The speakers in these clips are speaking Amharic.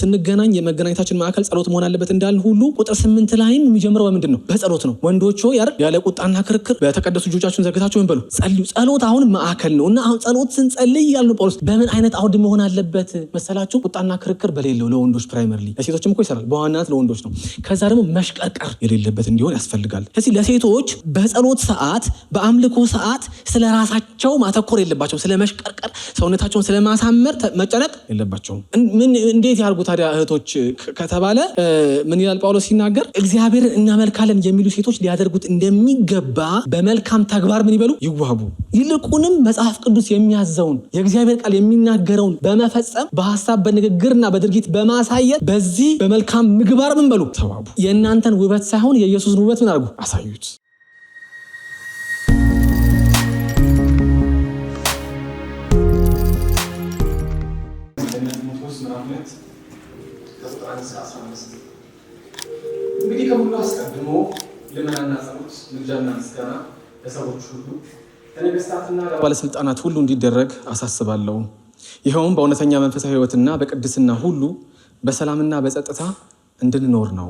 ስንገናኝ የመገናኘታችን ማዕከል ጸሎት መሆን አለበት እንዳልን ሁሉ ቁጥር 8 ላይም የሚጀምረው በምንድን ነው? በጸሎት ነው። ወንዶች ሆይ ያለ ቁጣና ክርክር በተቀደሱ እጆቻችሁን ዘርግታችሁ ምን በሉ? ጸልዩ። ጸሎት አሁን ማዕከል ነው እና አሁን ጸሎት ስንጸልይ ያልነው ጳውሎስ በምን አይነት አውድ መሆን አለበት መሰላችሁ? ቁጣና ክርክር በሌለው ለወንዶች ፕራይመርሊ፣ ለሴቶችም እኮ ይሰራል፣ በዋናነት ለወንዶች ነው። ከዛ ደግሞ መሽቀርቀር የሌለበት እንዲሆን ያስፈልጋል። ስለዚህ ለሴቶች በጸሎት ሰዓት በአምልኮ ሰዓት ስለ ራሳቸው ማተኮር የለባቸው፣ ስለ መሽቀርቀር ሰውነታቸውን ስለ ማሳመር መጨነቅ የለባቸውም። እንዴት ያርጉ ታዲያ እህቶች ከተባለ ምን ይላል ጳውሎስ ሲናገር? እግዚአብሔርን እናመልካለን የሚሉ ሴቶች ሊያደርጉት እንደሚገባ በመልካም ተግባር ምን ይበሉ? ይዋቡ። ይልቁንም መጽሐፍ ቅዱስ የሚያዘውን የእግዚአብሔር ቃል የሚናገረውን በመፈጸም በሐሳብ በንግግርና በድርጊት በማሳየት በዚህ በመልካም ምግባር ምን በሉ? ተዋቡ። የእናንተን ውበት ሳይሆን የኢየሱስን ውበት ምን አድርጉ? አሳዩት። እንግዲህ ከሁሉ አስቀድሞ ልመናና ጸሎት፣ ምልጃና ምስጋና ለሰዎች ሁሉ ለነገስታትና ለባለስልጣናት ሁሉ እንዲደረግ አሳስባለሁ። ይኸውም በእውነተኛ መንፈሳዊ ሕይወትና በቅድስና ሁሉ በሰላምና በጸጥታ እንድንኖር ነው።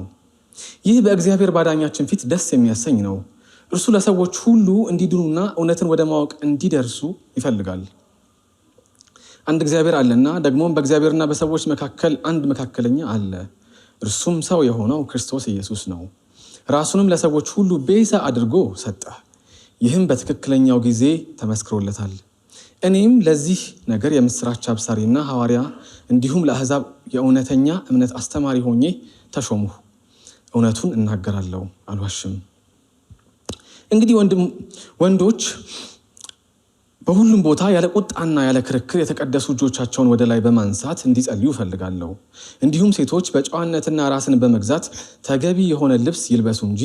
ይህ በእግዚአብሔር ባዳኛችን ፊት ደስ የሚያሰኝ ነው። እርሱ ለሰዎች ሁሉ እንዲድኑና እውነትን ወደ ማወቅ እንዲደርሱ ይፈልጋል። አንድ እግዚአብሔር አለና ደግሞም በእግዚአብሔርና በሰዎች መካከል አንድ መካከለኛ አለ፣ እርሱም ሰው የሆነው ክርስቶስ ኢየሱስ ነው። ራሱንም ለሰዎች ሁሉ ቤዛ አድርጎ ሰጠ። ይህም በትክክለኛው ጊዜ ተመስክሮለታል። እኔም ለዚህ ነገር የምስራች አብሳሪና ሐዋርያ እንዲሁም ለአሕዛብ የእውነተኛ እምነት አስተማሪ ሆኜ ተሾምሁ። እውነቱን እናገራለሁ፣ አልዋሽም። እንግዲህ ወንዶች በሁሉም ቦታ ያለ ቁጣና ያለ ክርክር የተቀደሱ እጆቻቸውን ወደ ላይ በማንሳት እንዲጸልዩ እፈልጋለሁ። እንዲሁም ሴቶች በጨዋነትና ራስን በመግዛት ተገቢ የሆነ ልብስ ይልበሱ እንጂ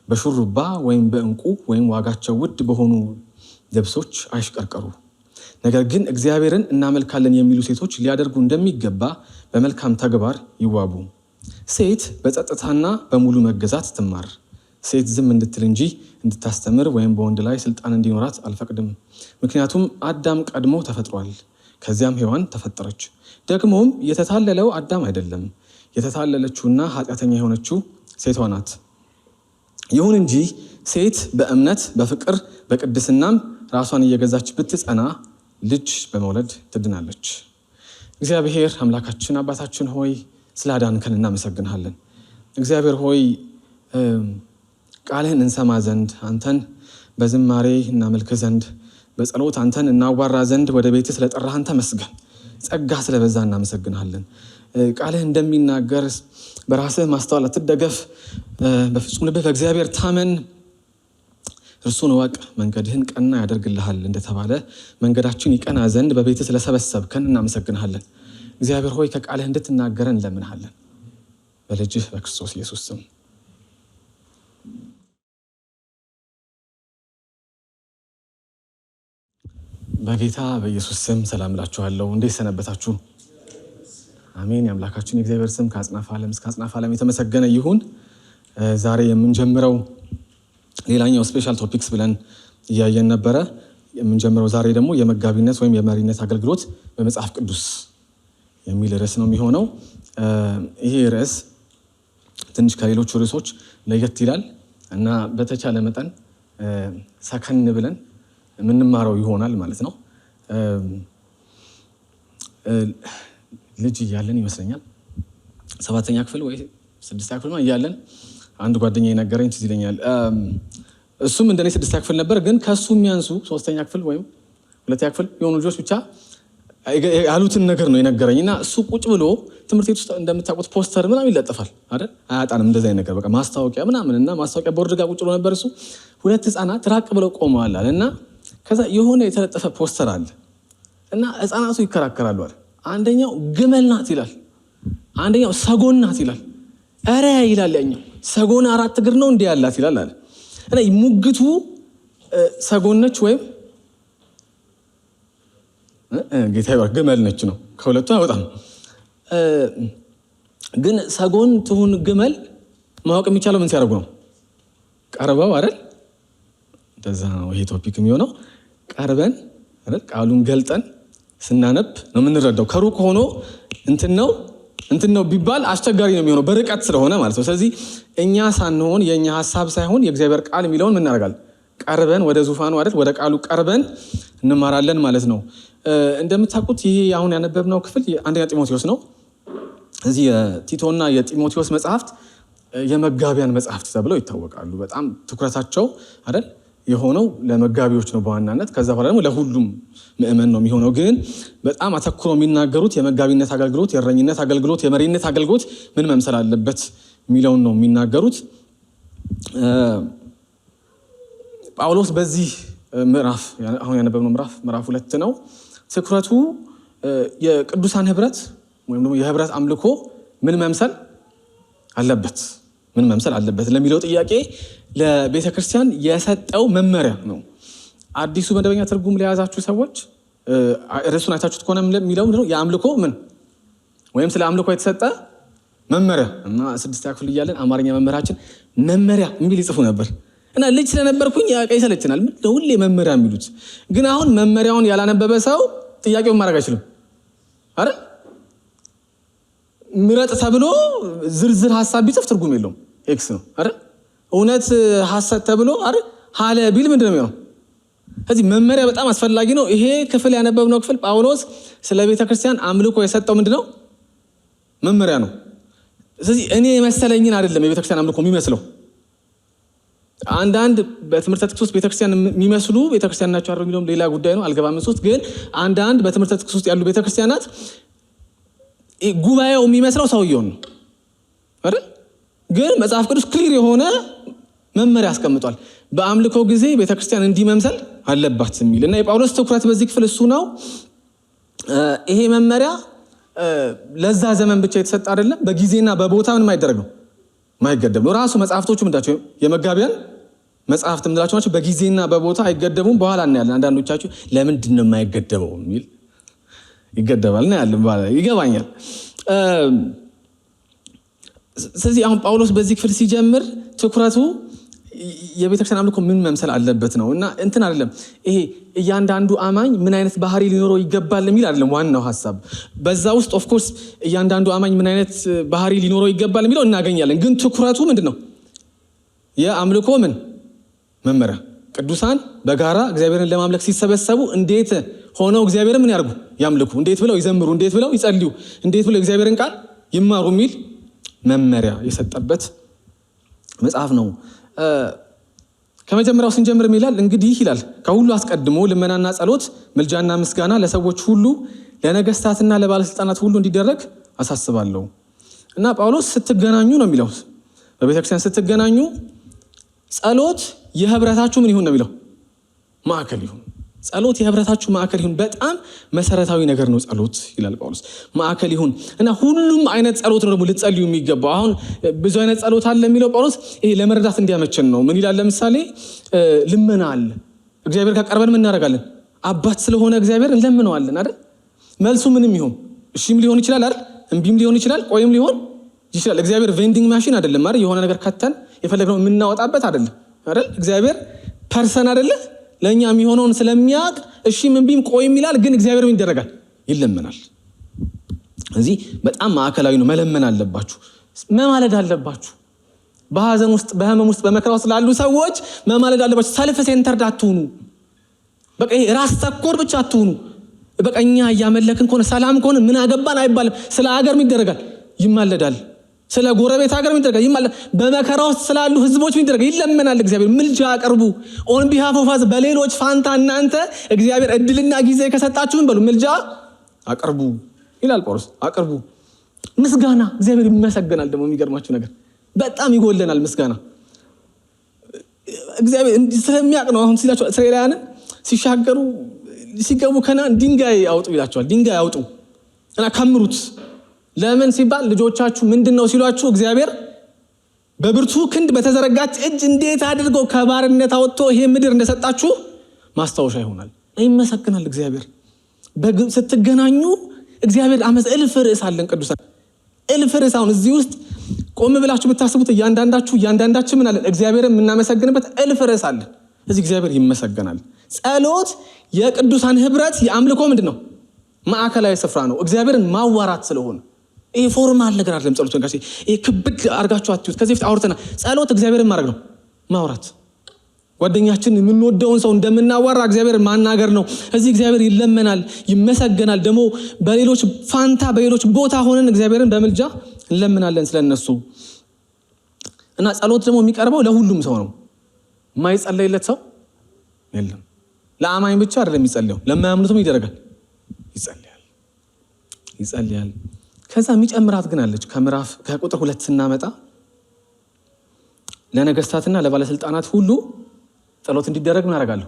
በሹሩባ ወይም በዕንቁ ወይም ዋጋቸው ውድ በሆኑ ልብሶች አይሽቀርቀሩ። ነገር ግን እግዚአብሔርን እናመልካለን የሚሉ ሴቶች ሊያደርጉ እንደሚገባ በመልካም ተግባር ይዋቡ። ሴት በጸጥታና በሙሉ መገዛት ትማር። ሴት ዝም እንድትል እንጂ እንድታስተምር ወይም በወንድ ላይ ስልጣን እንዲኖራት አልፈቅድም። ምክንያቱም አዳም ቀድሞ ተፈጥሯል፣ ከዚያም ሔዋን ተፈጠረች። ደግሞም የተታለለው አዳም አይደለም፣ የተታለለችውና ኃጢአተኛ የሆነችው ሴቷ ናት። ይሁን እንጂ ሴት በእምነት በፍቅር በቅድስናም ራሷን እየገዛች ብትጸና ልጅ በመውለድ ትድናለች። እግዚአብሔር አምላካችን አባታችን ሆይ ስላዳንከን እናመሰግንሃለን። እግዚአብሔር ሆይ ቃልህን እንሰማ ዘንድ አንተን በዝማሬ እናመልክ ዘንድ በጸሎት አንተን እናዋራ ዘንድ ወደ ቤትህ ስለጠራህን ተመስገን። ጸጋ ስለበዛ እናመሰግንሃለን። ቃልህ እንደሚናገር በራስህ ማስተዋል አትደገፍ፣ በፍጹም ልብህ በእግዚአብሔር ታመን፣ እርሱን እወቅ፣ መንገድህን ቀና ያደርግልሃል እንደተባለ መንገዳችን ይቀና ዘንድ በቤትህ ስለሰበሰብከን እናመሰግንሃለን። እግዚአብሔር ሆይ ከቃልህ እንድትናገረን እንለምንሃለን፣ በልጅህ በክርስቶስ ኢየሱስ ስም። በጌታ በኢየሱስ ስም ሰላም እላችኋለሁ። እንዴት ሰነበታችሁ? አሜን። የአምላካችን የእግዚአብሔር ስም ከአጽናፈ ዓለም እስከ አጽናፈ ዓለም የተመሰገነ ይሁን። ዛሬ የምንጀምረው ሌላኛው ስፔሻል ቶፒክስ ብለን እያየን ነበረ። የምንጀምረው ዛሬ ደግሞ የመጋቢነት ወይም የመሪነት አገልግሎት በመጽሐፍ ቅዱስ የሚል ርዕስ ነው የሚሆነው። ይሄ ርዕስ ትንሽ ከሌሎቹ ርዕሶች ለየት ይላል እና በተቻለ መጠን ሰከን ብለን የምንማረው ይሆናል ማለት ነው። ልጅ እያለን ይመስለኛል 7ኛ ክፍል ወይ 6ኛ ክፍል እያለን አንድ ጓደኛ የነገረኝ ትዝ ይለኛል። እሱም እንደኔ 6ኛ ክፍል ነበር፣ ግን ከሱ የሚያንሱ 3ኛ ክፍል ወይም 2ኛ ክፍል የሆኑ ልጆች ብቻ ያሉትን ነገር ነው የነገረኝ እና እሱ ቁጭ ብሎ ትምህርት ቤት ውስጥ እንደምታውቁት ፖስተር ምናምን ይለጠፋል አይደል? አያጣንም እንደዚህ ነገር በቃ ማስታወቂያ ምናምን እና ማስታወቂያ ቦርድ ጋር ቁጭ ብሎ ነበር እሱ። 2 ህፃናት ራቅ ብለው ቆመዋል አለ እና ከዛ የሆነ የተለጠፈ ፖስተር አለ እና ህፃናቱ ይከራከራሉ አለ። አንደኛው ግመል ናት ይላል፣ አንደኛው ሰጎን ናት ይላል። ኧረ ይላል ያኛው ሰጎን 4 እግር ነው እንዲህ ያላት ይላል አለ እና ሙግቱ ሰጎን ነች ወይም ጌታ ይባርክ ግመል ነች ነው። ከሁለቱ አይወጣም። ግን ሰጎን ትሁን ግመል ማወቅ የሚቻለው ምን ሲያደርጉ ነው? ቀርበው አይደል? እንደዛ ነው ይሄ ቶፒክ የሚሆነው። ቀርበን አይደል ቃሉን ገልጠን ስናነብ ነው የምንረዳው። ከሩቅ ሆኖ እንትን ነው እንትን ነው ቢባል አስቸጋሪ ነው የሚሆነው በርቀት ስለሆነ ማለት ነው። ስለዚህ እኛ ሳንሆን የኛ ሐሳብ ሳይሆን የእግዚአብሔር ቃል የሚለውን ምን እናደርጋለን? ቀርበን ወደ ዙፋኑ አይደል ወደ ቃሉ ቀርበን እንማራለን ማለት ነው። እንደምታውቁት ይሄ አሁን ያነበብነው ክፍል አንደኛ ጢሞቴዎስ ነው። እዚህ የቲቶና የጢሞቴዎስ መጽሐፍት የመጋቢያን መጽሐፍት ተብለው ይታወቃሉ። በጣም ትኩረታቸው አይደል የሆነው ለመጋቢዎች ነው በዋናነት። ከዛ በኋላ ደግሞ ለሁሉም ምእመን ነው የሚሆነው። ግን በጣም አተኩረው የሚናገሩት የመጋቢነት አገልግሎት፣ የእረኝነት አገልግሎት፣ የመሪነት አገልግሎት ምን መምሰል አለበት የሚለውን ነው የሚናገሩት። ጳውሎስ በዚህ ምዕራፍ አሁን ያነበብነው ምዕራፍ 2 ነው። ትኩረቱ የቅዱሳን ህብረት ወይም ደግሞ የህብረት አምልኮ ምን መምሰል አለበት ለሚለው ጥያቄ ለቤተ ክርስቲያን የሰጠው መመሪያ ነው። አዲሱ መደበኛ ትርጉም ለያዛችሁ ሰዎች ርዕሱን አይታችሁት ከሆነ የሚለው የአምልኮ ምን ወይም ስለ አምልኮ የተሰጠ መመሪያ እና 6ኛ ክፍል እያለን አማርኛ መመሪያችን መመሪያ የሚል ይጽፉ ነበር እና ልጅ ስለነበርኩኝ ይሰለችናል። ሁሌ መመሪያ የሚሉት ግን አሁን መመሪያውን ያላነበበ ሰው ጥያቄውን ማድረግ አይችልም አይደል? ምረጥ ተብሎ ዝርዝር ሐሳብ ቢጽፍ ትርጉም የለውም፣ ኤክስ ነው አይደል? እውነት ሐሰት ተብሎ አይደል ሐለ ቢል ምንድነው የሚሆነው? ስለዚህ መመሪያ በጣም አስፈላጊ ነው። ይሄ ክፍል ያነበብነው ክፍል ጳውሎስ ስለ ቤተ ክርስቲያን አምልኮ የሰጠው ምንድነው? መመሪያ ነው። ስለዚህ እኔ የመሰለኝን አይደለም የቤተ ክርስቲያን አምልኮ የሚመስለው። አንዳንድ በትምህርተ ጥቅስ ውስጥ ቤተክርስቲያን የሚመስሉ ቤተክርስቲያን ናቸው አይደል የሚለውም ሌላ ጉዳይ ነው፣ አልገባም እሱ ውስጥ። ግን አንዳንድ በትምህርተ ጥቅስ ውስጥ ያሉ ቤተክርስቲያናት ጉባኤው የሚመስለው ሰውየውን ነው አይደል? ግን መጽሐፍ ቅዱስ ክሊር የሆነ መመሪያ አስቀምጧል። በአምልኮ ጊዜ ቤተክርስቲያን እንዲመምሰል አለባት የሚል እና የጳውሎስ ትኩረት በዚህ ክፍል እሱ ነው። ይሄ መመሪያ ለዛ ዘመን ብቻ የተሰጠ አይደለም፣ በጊዜና በቦታ ምን ማይደረግ ነው ማይገደብ ነው። ራሱ መጽሐፍቶቹ ምንዳቸው የመጋቢያን መጽሐፍት ምንላቸው ናቸው። በጊዜና በቦታ አይገደቡም። በኋላ እናያለን። አንዳንዶቻችሁ ለምንድን ነው የማይገደበው የሚል ይገደባል እና ያለን በኋላ ይገባኛል። ስለዚህ አሁን ጳውሎስ በዚህ ክፍል ሲጀምር ትኩረቱ የቤተክርስቲያን አምልኮ ምን መምሰል አለበት ነው እና እንትን አይደለም ይሄ እያንዳንዱ አማኝ ምን አይነት ባህሪ ሊኖረው ይገባል የሚል አይደለም ዋናው ሐሳብ። በዛ ውስጥ ኦፍ ኮርስ እያንዳንዱ አማኝ ምን አይነት ባህሪ ሊኖረው ይገባል የሚለው እናገኛለን። ግን ትኩረቱ ምንድነው? የአምልኮ ምን መመሪያ፣ ቅዱሳን በጋራ እግዚአብሔርን ለማምለክ ሲሰበሰቡ እንዴት ሆነው እግዚአብሔርን ምን ያርጉ ያምልኩ፣ እንዴት ብለው ይዘምሩ፣ እንዴት ብለው ይጸልዩ፣ እንዴት ብለው እግዚአብሔርን ቃል ይማሩ የሚል መመሪያ የሰጠበት መጽሐፍ ነው። ከመጀመሪያው ስንጀምር ይላል እንግዲህ ይላል ከሁሉ አስቀድሞ ልመናና ጸሎት ምልጃና ምስጋና ለሰዎች ሁሉ ለነገስታትና ለባለስልጣናት ሁሉ እንዲደረግ አሳስባለሁ። እና ጳውሎስ ስትገናኙ ነው የሚለው በቤተክርስቲያን ስትገናኙ ጸሎት የህብረታችሁ ምን ይሁን ነው የሚለው ማዕከል ይሁን። ጸሎት የህብረታችሁ ማዕከል ይሁን። በጣም መሰረታዊ ነገር ነው ጸሎት ይላል ጳውሎስ ማዕከል ይሁን እና ሁሉም አይነት ጸሎት ነው ደግሞ ልትጸልዩ የሚገባው። አሁን ብዙ አይነት ጸሎት አለ የሚለው ጳውሎስ ይሄ ለመረዳት እንዲያመቸን ነው። ምን ይላል? ለምሳሌ ልመና አለ። እግዚአብሔር ካቀርበን ምን እናደርጋለን? አባት ስለሆነ እግዚአብሔር እንለምነዋለን አይደል? መልሱ ምንም ይሁን እሺም ሊሆን ይችላል አይደል? እምቢም ሊሆን ይችላል፣ ቆይም ሊሆን ይችላል። እግዚአብሔር ቬንዲንግ ማሽን አይደለም አይደል? የሆነ ነገር ከተን የፈለግነው የምናወጣበት አይደለም አይደል? እግዚአብሔር ፐርሰን አይደለ? ለእኛ የሚሆነውን ስለሚያውቅ እሺም እምቢም ቆይም ይላል። ግን እግዚአብሔር ምን ይደረጋል? ይለመናል። እዚህ በጣም ማዕከላዊ ነው። መለመን አለባችሁ፣ መማለድ አለባችሁ። በሐዘን ውስጥ በህመም ውስጥ በመከራ ውስጥ ላሉ ሰዎች መማለድ አለባችሁ። ሰልፍ ሴንተርድ አትሁኑ። በቃ ራስ ተኮር ብቻ አትሁኑ። በቃ እኛ እያመለክን ከሆነ ሰላም ከሆነ ምን አገባን አይባልም። ስለ ሀገር ምን ይደረጋል? ይማለዳል። ስለ ጎረቤት ሀገር ምን ይደረጋል? ይማለዳል። በመከራ ውስጥ ስላሉ ህዝቦች ምን ይደረጋል? ይለመናል። እግዚአብሔር ምልጃ አቅርቡ። ኦን ቢሃፍ ኦፍ አዝ በሌሎች ፋንታ እናንተ እግዚአብሔር እድልና ጊዜ ከሰጣችሁን በሉ ምልጃ አቅርቡ ይላል ጳውሎስ። አቅርቡ። ምስጋና እግዚአብሔር ይመሰገናል። ደግሞ የሚገርማችሁ ነገር በጣም ይጎለናል ምስጋና። እግዚአብሔር ስለሚያውቅ ነው። አሁን ሲላቸው እስራኤላውያንን ሲሻገሩ ሲገቡ ከነዓን ድንጋይ ያውጡ ይላቸዋል። ድንጋይ ያውጡ እና ከምሩት። ለምን ሲባል ልጆቻችሁ ምንድነው ሲሏችሁ እግዚአብሔር በብርቱ ክንድ በተዘረጋች እጅ እንዴት አድርገው ከባርነት አወጥቶ ይሄ ምድር እንደሰጣችሁ ማስታወሻ ይሆናል። ይመሰግናል እግዚአብሔር። ስትገናኙ እግዚአብሔር እልፍ ርዕስ አለን ቅዱሳን፣ እልፍ ርዕስ። አሁን እዚህ ውስጥ ቆም ብላችሁ ብታስቡት እያንዳንዳችን ምን አለን? እግዚአብሔርን የምናመሰግንበት እልፍ ርዕስ አለን። እዚህ እግዚአብሔር ይመሰገናል። ጸሎት የቅዱሳን ህብረት የአምልኮ ምንድን ነው? ማዕከላዊ ስፍራ ነው። እግዚአብሔርን ማዋራት ስለሆነ ይሄ ፎርማል ነገር አይደለም ጸሎት። ወንካሴ ይሄ ክብድ አርጋችሁ አትዩት። ከዚህ በፊት አውርተና ጸሎት እግዚአብሔርን ማድረግ ነው፣ ማውራት። ጓደኛችን የምንወደውን ሰው እንደምናዋራ እግዚአብሔርን ማናገር ነው። እዚህ እግዚአብሔር ይለመናል፣ ይመሰገናል። ደግሞ በሌሎች ፋንታ በሌሎች ቦታ ሆነን እግዚአብሔርን በምልጃ እንለምናለን ስለነሱ። እና ጸሎት ደግሞ የሚቀርበው ለሁሉም ሰው ነው። የማይጸለይለት ሰው የለም። ለአማኝ ብቻ አይደለም የሚጸልየው፣ ለማያምኑትም ይደረጋል፣ ይጸልያል። ከዛ የሚጨምራት ግን አለች። ከቁጥር 2 ስናመጣ ለነገስታትና ለባለስልጣናት ሁሉ ጸሎት እንዲደረግ ምን አደርጋለሁ?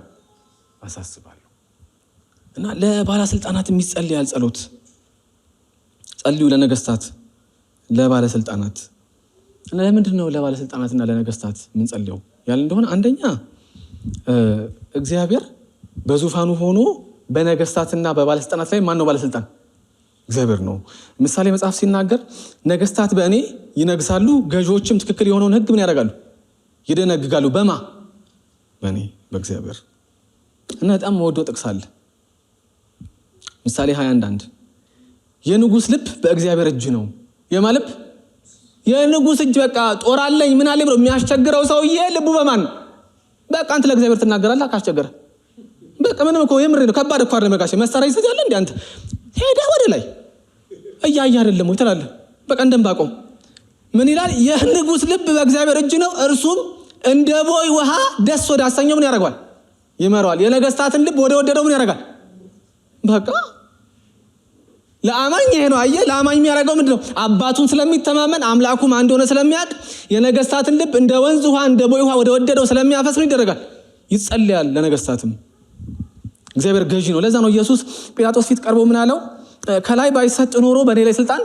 አሳስባለሁ። እና ለባለስልጣናት የሚጸልያል ጸሎት። ጸልዩ ለነገስታት ለባለስልጣናት። እና ለምንድን ነው ለባለስልጣናትና ለነገስታት የምንጸልየው ያለ እንደሆነ አንደኛ እግዚአብሔር በዙፋኑ ሆኖ በነገስታትና በባለስልጣናት ላይ ማን ነው ባለስልጣን? እግዚአብሔር ነው። ምሳሌ መጽሐፍ ሲናገር ነገስታት በእኔ ይነግሳሉ፣ ገዢዎችም ትክክል የሆነውን ህግ ምን ያደርጋሉ? ይደነግጋሉ። በማ? በእኔ በእግዚአብሔር። እና በጣም መወደው ጥቅስ አለ ምሳሌ 21:1 የንጉስ ልብ በእግዚአብሔር እጅ ነው። የማ ልብ? የንጉስ እጅ። በቃ ጦር አለኝ ምን አለኝ ብሎ የሚያስቸግረው ሰውዬ ልቡ በማን? በቃ አንተ ለእግዚአብሔር ትናገራለህ ካስቸገረ። በቃ ምንም እኮ የምሬ ነው። ከባድ እኮ አይደለም። ጋሼ መሳሪያ ይዘጃለ እንዴ አንተ? ሄደህ ወደ ላይ እያየህ አይደለም ወይ ትላለህ። በቃ እንደምባቆም ምን ይላል? የንጉስ ልብ በእግዚአብሔር እጅ ነው፣ እርሱም እንደ ቦይ ውሃ ደስ ወደ አሰኘው ምን ያደርገዋል? ይመራዋል። የነገስታትን ልብ ወደ ወደደው ምን ያደርጋል? በቃ ለአማኝ ይሄ ነው። አየህ፣ ለአማኝ የሚያደርገው ምንድነው? አባቱን ስለሚተማመን አምላኩም አንድ ሆነ ስለሚያውቅ የነገስታትን ልብ እንደ ወንዝ ውሃ እንደ ቦይ ውሃ ወደ ወደደው ስለሚያፈስ ምን ይደረጋል? ይጸልያል ለነገስታትም። እግዚአብሔር ገዢ ነው። ለዛ ነው ኢየሱስ ጲላጦስ ፊት ቀርቦ ምን አለው? ከላይ ባይሰጥ ኖሮ በእኔ ላይ ስልጣን።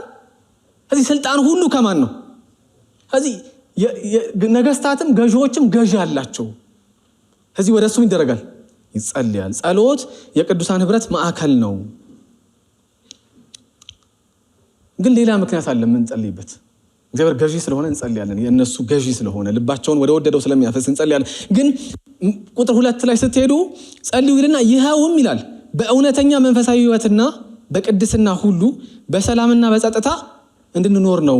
እዚህ ስልጣን ሁሉ ከማን ነው? እዚህ ነገስታትም ገዢዎችም ገዢ አላቸው። እዚህ ወደ እሱም ይደረጋል፣ ይጸልያል። ጸሎት የቅዱሳን ህብረት ማዕከል ነው። ግን ሌላ ምክንያት አለ የምንጸልይበት። እግዚአብሔር ገዢ ስለሆነ እንጸልያለን። የእነሱ ገዢ ስለሆነ ልባቸውን ወደ ወደደው ስለሚያፈስ እንጸልያለን። ግን ቁጥር 2 ላይ ስትሄዱ ጸልዩ ይልና ይኸውም ይላል በእውነተኛ መንፈሳዊ ህይወትና በቅድስና ሁሉ በሰላምና በጸጥታ እንድንኖር ነው።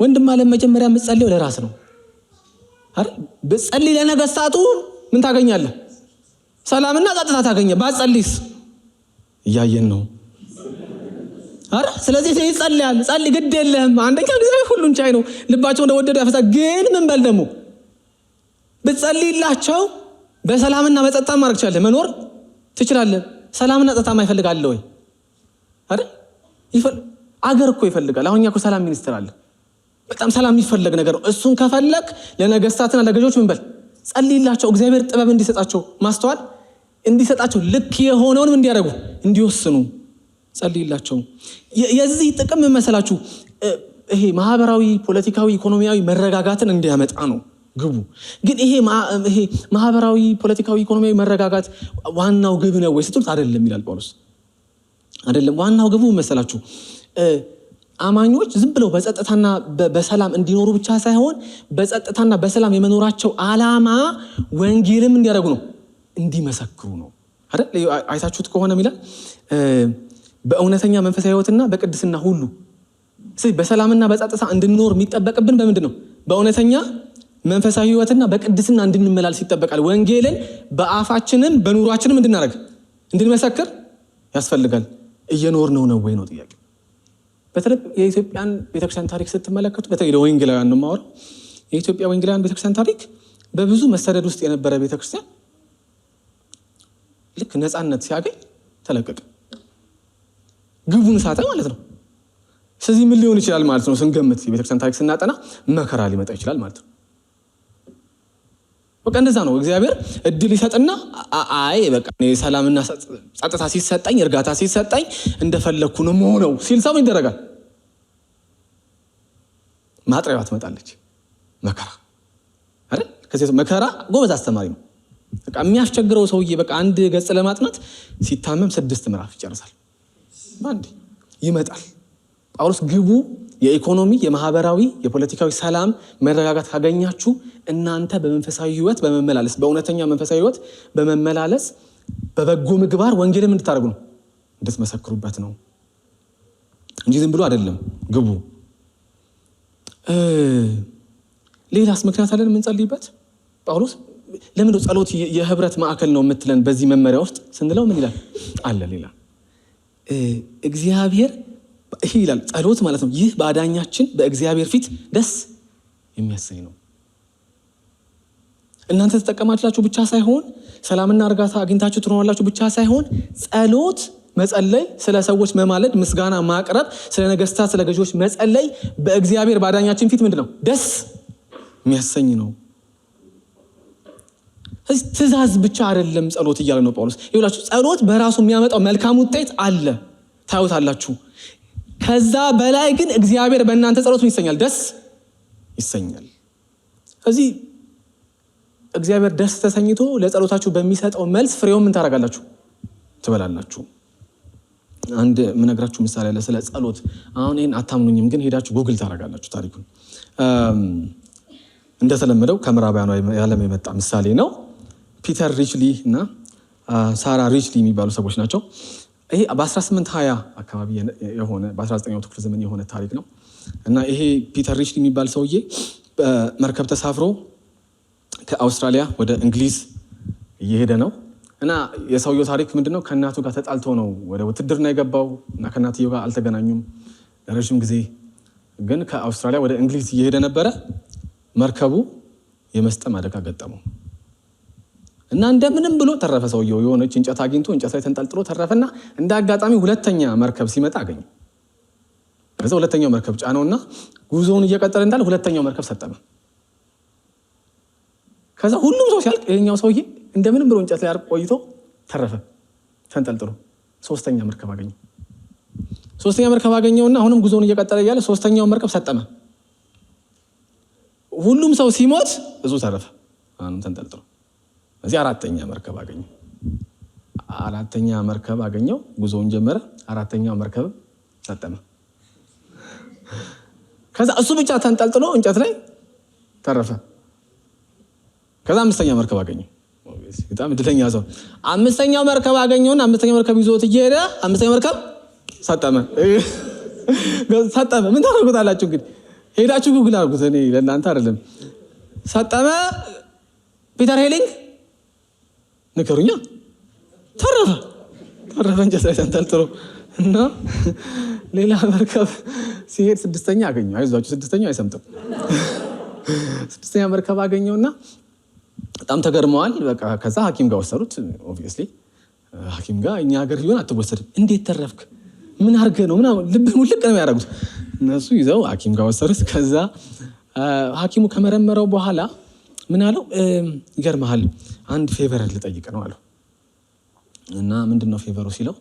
ወንድም አለ መጀመሪያ የምትጸልየው ለራስ ነው አይደል? ብትጸልይ ለነገስታቱ ምን ታገኛለህ? ሰላምና ጸጥታ ታገኘ። ባትጸልይስ እያየን ነው አይደል? ስለዚህ ይጸልያል። ጸልይ ግድ የለህም። አንደኛ እግዚአብሔር ሁሉን ቻይ ነው። ልባቸው ወደ ወደደው ያፈሳል። ግን ምን በል ደግሞ ብትጸልይላቸው በሰላምና በጸጥታ ማድረግ ትችላለህ፣ መኖር ትችላለህ። ሰላምና ጸጥታ ማይፈልጋል ወይ አይደል? አገር እኮ ይፈልጋል። አሁን እኛ እኮ ሰላም ሚኒስትር አለ። በጣም ሰላም የሚፈለግ ነገር ነው። እሱን ከፈለክ ለነገስታትና ለገዦች ምን በል ጸልይላቸው። እግዚአብሔር ጥበብ እንዲሰጣቸው ማስተዋል እንዲሰጣቸው ልክ የሆነውንም እንዲያደርጉ እንዲወስኑ ጸልይላቸው። የዚህ ጥቅም ምን መሰላችሁ? ይሄ ማህበራዊ፣ ፖለቲካዊ፣ ኢኮኖሚያዊ መረጋጋትን እንዲያመጣ ነው ግቡ። ግን ይሄ ማህበራዊ፣ ፖለቲካዊ፣ ኢኮኖሚያዊ መረጋጋት ዋናው ግብ ነው ወይ ስትሉት አይደለም ይላል ጳውሎስ። አይደለም። ዋናው ግቡ መሰላችሁ አማኞች ዝም ብለው በጸጥታና በሰላም እንዲኖሩ ብቻ ሳይሆን በጸጥታና በሰላም የመኖራቸው ዓላማ ወንጌልም እንዲያደርጉ ነው፣ እንዲመሰክሩ ነው አይደል? አይታችሁት ከሆነ ይላል በእውነተኛ መንፈሳዊ ህይወትና በቅድስና ሁሉ። ስለዚህ በሰላምና በጸጥታ እንድንኖር የሚጠበቅብን በምንድን ነው? በእውነተኛ መንፈሳዊ ህይወትና በቅድስና እንድንመላለስ ይጠበቃል። ወንጌልን በአፋችንም በኑሯችንም እንድናደርግ እንድንመሰክር ያስፈልጋል። እየኖርነው ነው ወይ ነው ጥያቄ። በተለይ የኢትዮጵያን ቤተክርስቲያን ታሪክ ስትመለከቱ፣ በተለይ ለወንጌላውያን ነው የማወራው። የኢትዮጵያ ወንጌላውያን ቤተክርስቲያን ታሪክ በብዙ መሰደድ ውስጥ የነበረ ቤተክርስቲያን ልክ ነፃነት ሲያገኝ ተለቀቀ፣ ግቡን ሳተ ማለት ነው። ስለዚህ ምን ሊሆን ይችላል ማለት ነው? ስንገምት የቤተክርስቲያን ታሪክ ስናጠና መከራ ሊመጣ ይችላል ማለት ነው። በቃ እንደዛ ነው። እግዚአብሔር እድል ይሰጥና አይ በቃ ሰላምና ጸጥታ ሲሰጠኝ፣ እርጋታ ሲሰጠኝ እንደፈለኩ ነው መሆነው ሲል ሰው ይደረጋል። ማጥሪያዋ ትመጣለች፣ መከራ አይደል? ከዚህ መከራ ጎበዝ አስተማሪ ነው። በቃ የሚያስቸግረው ሰውዬ በቃ አንድ ገጽ ለማጥናት ሲታመም 6 ምዕራፍ ይጨርሳል። ባንዴ ይመጣል። ጳውሎስ ግቡ የኢኮኖሚ፣ የማህበራዊ፣ የፖለቲካዊ ሰላም መረጋጋት ካገኛችሁ እናንተ በመንፈሳዊ ህይወት በመመላለስ በእውነተኛ መንፈሳዊ ህይወት በመመላለስ በበጎ ምግባር ወንጌልም እንድታደርጉ ነው፣ እንድትመሰክሩበት ነው። እንጂ ዝም ብሎ አይደለም ግቡ። ሌላስ ምክንያት አለን የምንጸልይበት? ጳውሎስ ለምን ጸሎት የህብረት ማዕከል ነው የምትለን በዚህ መመሪያ ውስጥ ስንለው ምን ይላል አለ? ሌላ እግዚአብሔር ይህ ይላል ጸሎት ማለት ነው ይህ በአዳኛችን በእግዚአብሔር ፊት ደስ የሚያሰኝ ነው። እናንተ ተጠቀማችላችሁ ብቻ ሳይሆን ሰላምና እርጋታ አግኝታችሁ ትኖራላችሁ ብቻ ሳይሆን ጸሎት መጸለይ፣ ስለ ሰዎች መማለድ፣ ምስጋና ማቅረብ፣ ስለ ነገስታት ስለ ገዢዎች መጸለይ በእግዚአብሔር በአዳኛችን ፊት ምንድነው ደስ የሚያሰኝ ነው። ትእዛዝ ብቻ አይደለም ጸሎት እያለ ነው ጳውሎስ። ይኸውላችሁ ጸሎት በራሱ የሚያመጣው መልካም ውጤት አለ ታዩታላችሁ። ከዛ በላይ ግን እግዚአብሔር በእናንተ ጸሎት ምን ይሰኛል? ደስ ይሰኛል። ስለዚህ እግዚአብሔር ደስ ተሰኝቶ ለጸሎታችሁ በሚሰጠው መልስ ፍሬውን ምን ታደርጋላችሁ? ትበላላችሁ። አንድ የምነግራችሁ ምሳሌ አለ ስለ ጸሎት። አሁን ይህን አታምኑኝም፣ ግን ሄዳችሁ ጉግል ታደርጋላችሁ ታሪኩን። እንደተለመደው ከምዕራባውያኑ ዓለም የመጣ ምሳሌ ነው። ፒተር ሪችሊ እና ሳራ ሪችሊ የሚባሉ ሰዎች ናቸው። ይሄ በ1820 አካባቢ የሆነ በ19ኛው ክፍለ ዘመን የሆነ ታሪክ ነው እና ይሄ ፒተር ሪችሊ የሚባል ሰውዬ በመርከብ ተሳፍሮ ከአውስትራሊያ ወደ እንግሊዝ እየሄደ ነው እና የሰውየው ታሪክ ምንድነው? ከእናቱ ጋር ተጣልቶ ነው ወደ ውትድርና የገባው እና ከእናትየው ጋር አልተገናኙም ለረዥም ጊዜ። ግን ከአውስትራሊያ ወደ እንግሊዝ እየሄደ ነበረ። መርከቡ የመስጠም አደጋ ገጠመው እና እንደምንም ብሎ ተረፈ። ሰውየው የሆነች እንጨት አግኝቶ እንጨት ላይ ተንጠልጥሎ ተረፈና እንደ አጋጣሚ ሁለተኛ መርከብ ሲመጣ አገኘ። ከዛ ሁለተኛው መርከብ ጫነውና ጉዞውን እየቀጠለ እንዳለ ሁለተኛው መርከብ ሰጠመ። ከዛ ሁሉም ሰው ሲያልቅ ይሄኛው ሰውዬ እንደምንም ብሎ እንጨት ላይ ቆይቶ ተረፈ ተንጠልጥሎ። ሶስተኛ መርከብ አገኘው። ሶስተኛ መርከብ አገኘውና አሁንም ጉዞውን እየቀጠለ እያለ ሶስተኛው መርከብ ሰጠመ። ሁሉም ሰው ሲሞት እሱ ተረፈ አሁንም ተንጠልጥሎ። እዚህ አራተኛ መርከብ አገኘው። አራተኛ መርከብ አገኘው፣ ጉዞውን ጀመረ። አራተኛው መርከብ ሰጠመ። ከዛ እሱ ብቻ ተንጠልጥሎ እንጨት ላይ ተረፈ። ከዛ አምስተኛ መርከብ አገኘው። በጣም እድለኛ ሰው። አምስተኛው መርከብ አገኘውና አምስተኛው መርከብ ይዞት እየሄደ አምስተኛው መርከብ ሰጠመ። ሰጠመ። ምን ታደርጉታላችሁ እንግዲህ? ሄዳችሁ ጉግል አድርጉት። እኔ ለእናንተ አይደለም። ሰጠመ። ፒተር ሄሊንግ ንከሩኛ ተረፈ እንጨት ላይ ተንጠልጥሎ እና ሌላ መርከብ ሲሄድ ስድስተኛ አገኘው። አይዟችሁ ስድስተኛው አይሰምጥም። ስድስተኛ መርከብ አገኘውና በጣም ተገርመዋል። በቃ ከዛ ሐኪም ጋር ወሰዱት። ኦብቪየስሊ ሐኪም ጋር እኛ ሀገር ቢሆን አትወሰድም። እንዴት ተረፍክ? ምን አድርገህ ነው? ምናምን ልብህ ሙልቅ ነው የሚያደርጉት። እነሱ ይዘው ሐኪም ጋር ወሰዱት። ከዛ ሐኪሙ ከመረመረው በኋላ ምን አለው? ይገርምሃል አንድ ፌቨር ልጠይቅ ነው አለው። እና ምንድነው ፌቨሩ ሲለው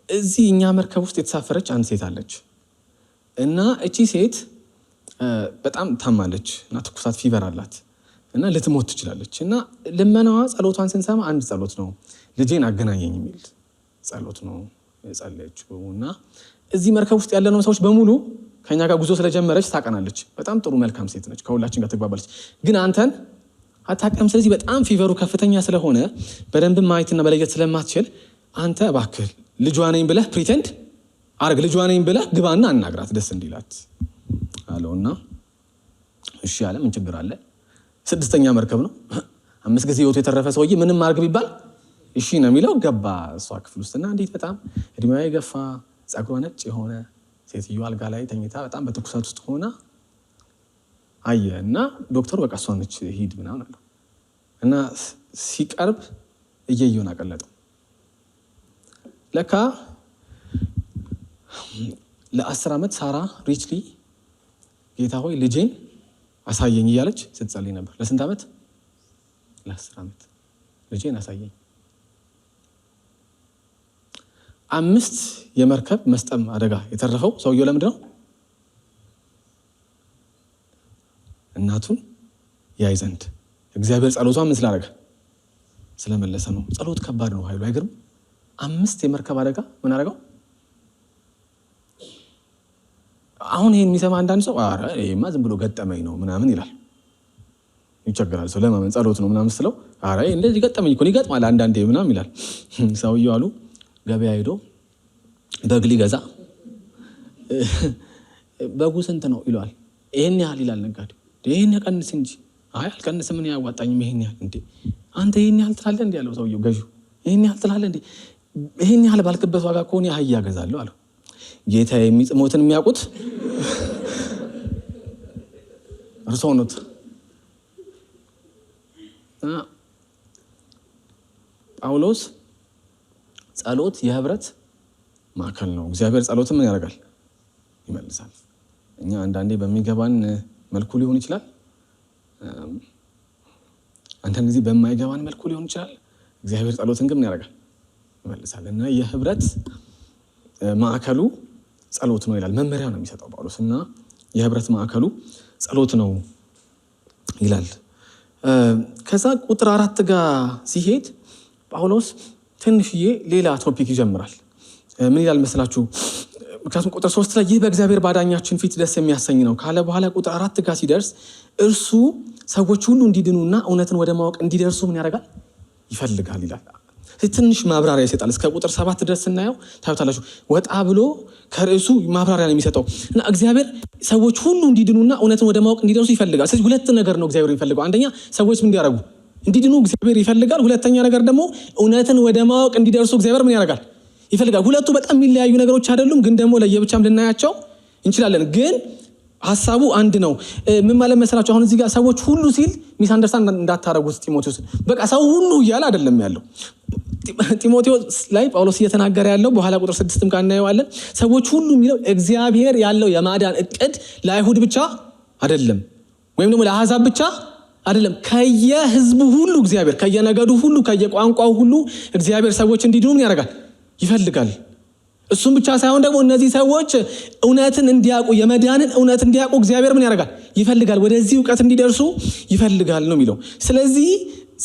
እዚህ እኛ መርከብ ውስጥ የተሳፈረች አንድ ሴት አለች እና እቺ ሴት በጣም ታማለች እና ትኩሳት ፊቨር አላት እና ልትሞት ትችላለች እና ልመናዋ ጸሎቷን ስንሰማ አንድ ጸሎት ነው፣ ልጄን አገናኘኝ የሚል ጸሎት ነው የጸለየችው። እና እዚህ መርከብ ውስጥ ያለነው ሰዎች በሙሉ ከኛ ጋር ጉዞ ስለጀመረች ታቀናለች። በጣም ጥሩ መልካም ሴት ነች፣ ከሁላችን ጋር ትግባባለች። ግን አንተን አታውቅም። ስለዚህ በጣም ፊቨሩ ከፍተኛ ስለሆነ በደንብ ማየትና በለየት ስለማትችል አንተ እባክህ ልጇ ነኝ ብለህ ፕሪቴንድ አርግ፣ ልጇ ነኝ ብለህ ግባና አናግራት ደስ እንዲላት አለውና እሺ አለ። ምን ችግር አለ? ስድስተኛ መርከብ ነው። 5 ጊዜ ህይወቱ የተረፈ ሰውዬ ምንም አርግ ቢባል እሺ ነው የሚለው። ገባ እሷ ክፍል ውስጥና እንዴት በጣም እድሜዋ የገፋ ጸጉሯ ነጭ የሆነ ሴትዮ አልጋ ላይ ተኝታ በጣም በትኩሳት ውስጥ ሆና አየ እና ዶክተሩ በቃ እሷ ነች ሂድ ምናምን አለው እና ሲቀርብ እየየውን አቀለጠው። ለካ ለ10 ዓመት ሳራ ሪችሊ ጌታ ሆይ ልጄን አሳየኝ እያለች ስትጸልይ ነበር። ለስንት ዓመት? ለ10 ዓመት ልጄን አሳየኝ። 5 የመርከብ መስጠም አደጋ የተረፈው ሰውየው ለምንድን ነው? እናቱን ያይ ዘንድ እግዚአብሔር ጸሎቷን ምን ስላደረገ? ስለመለሰ ነው። ጸሎት ከባድ ነው ኃይሉ አይገርም? 5 የመርከብ አደጋ ምን አደረገው? አሁን ይሄን የሚሰማ አንዳንድ ሰው አረ ይሄማ ዝም ብሎ ገጠመኝ ነው ምናምን ይላል። ይቸገራል ሰው ለማመን ጸሎት ነው ምናምን ስለው አረ እንደዚህ ገጠመኝ እኮ ይገጥማል አንዳንዴ ምናምን ይላል። ሰውየው አሉ ገበያ ሄዶ በግ ሊገዛ በጉ ስንት ነው ይለዋል። ይሄን ያህል ይላል ነጋዴው። ይሄን ቀንስ እንጂ። አይ አልቀንስም፣ ምን ያዋጣኝም ይሄን ያህል። እንዴ አንተ ይሄን ያህል ትላለህ እንዴ ያለው ሰውየው ገዢው። ይሄን ያህል ትላለህ እንዴ? ይሄን ያህል ባልክበት ዋጋ ከሆነ አህያ እገዛለሁ አለው። ጌታ የሚጽሞትን የሚያውቁት እርስዎ ኖት። ጳውሎስ ጸሎት የህብረት ማዕከል ነው። እግዚአብሔር ጸሎትን ምን ያደርጋል? ይመልሳል። እኛ አንዳንዴ በሚገባን መልኩ ሊሆን ይችላል፣ አንዳንድ ጊዜ በማይገባን መልኩ ሊሆን ይችላል። እግዚአብሔር ጸሎትን ግን ምን ያደርጋል? ይመልሳል። እና የህብረት ማዕከሉ ጸሎት ነው ይላል። መመሪያ ነው የሚሰጠው ጳውሎስ። እና የህብረት ማዕከሉ ጸሎት ነው ይላል። ከዛ ቁጥር 4 ጋር ሲሄድ ጳውሎስ ትንሽዬ ሌላ ቶፒክ ይጀምራል። ምን ይላል መስላችሁ? ምክንያቱም ቁጥር 3 ላይ ይህ በእግዚአብሔር ባዳኛችን ፊት ደስ የሚያሰኝ ነው ካለ በኋላ ቁጥር 4 ጋር ሲደርስ እርሱ ሰዎች ሁሉ እንዲድኑና እውነትን ወደ ማወቅ እንዲደርሱ ምን ያደርጋል? ይፈልጋል ይላል። ትንሽ ማብራሪያ ይሰጣል። እስከ ቁጥር 7 ድረስ ስናየው ታዩታላችሁ። ወጣ ብሎ ከርዕሱ ማብራሪያ ነው የሚሰጠው። እና እግዚአብሔር ሰዎች ሁሉ እንዲድኑና እውነትን ወደ ማወቅ እንዲደርሱ ይፈልጋል። ስለዚህ ሁለት ነገር ነው እግዚአብሔር የሚፈልገው። አንደኛ ሰዎች ምን እንዲያደርጉ እንዲድኑ እግዚአብሔር ይፈልጋል። ሁለተኛ ነገር ደግሞ እውነትን ወደ ማወቅ እንዲደርሱ እግዚአብሔር ምን ያደርጋል? ይፈልጋል። ሁለቱ በጣም የሚለያዩ ነገሮች አይደሉም፣ ግን ደግሞ ለየብቻም ልናያቸው እንችላለን። ግን ሀሳቡ አንድ ነው። ምን ማለት መሰላችሁ? አሁን እዚህ ጋር ሰዎች ሁሉ ሲል ሚስ አንደርስታንድ እንዳታረጉት ጢሞቴዎስ በቃ ሰው ሁሉ እያለ አይደለም ያለው። ጢሞቴዎስ ላይ ጳውሎስ እየተናገረ ያለው በኋላ ቁጥር 6 ጋር እናየዋለን። ሰዎች ሁሉ የሚለው እግዚአብሔር ያለው የማዳን እቅድ ለአይሁድ ብቻ አይደለም፣ ወይም ደግሞ ለአሕዛብ ብቻ አይደለም። ከየህዝቡ ሁሉ እግዚአብሔር፣ ከየነገዱ ሁሉ፣ ከየቋንቋው ሁሉ እግዚአብሔር ሰዎች እንዲድኑ ምን ያደርጋል? ይፈልጋል። እሱም ብቻ ሳይሆን ደግሞ እነዚህ ሰዎች እውነትን እንዲያውቁ፣ የመዳንን እውነት እንዲያውቁ እግዚአብሔር ምን ያደርጋል? ይፈልጋል። ወደዚህ እውቀት እንዲደርሱ ይፈልጋል ነው የሚለው። ስለዚህ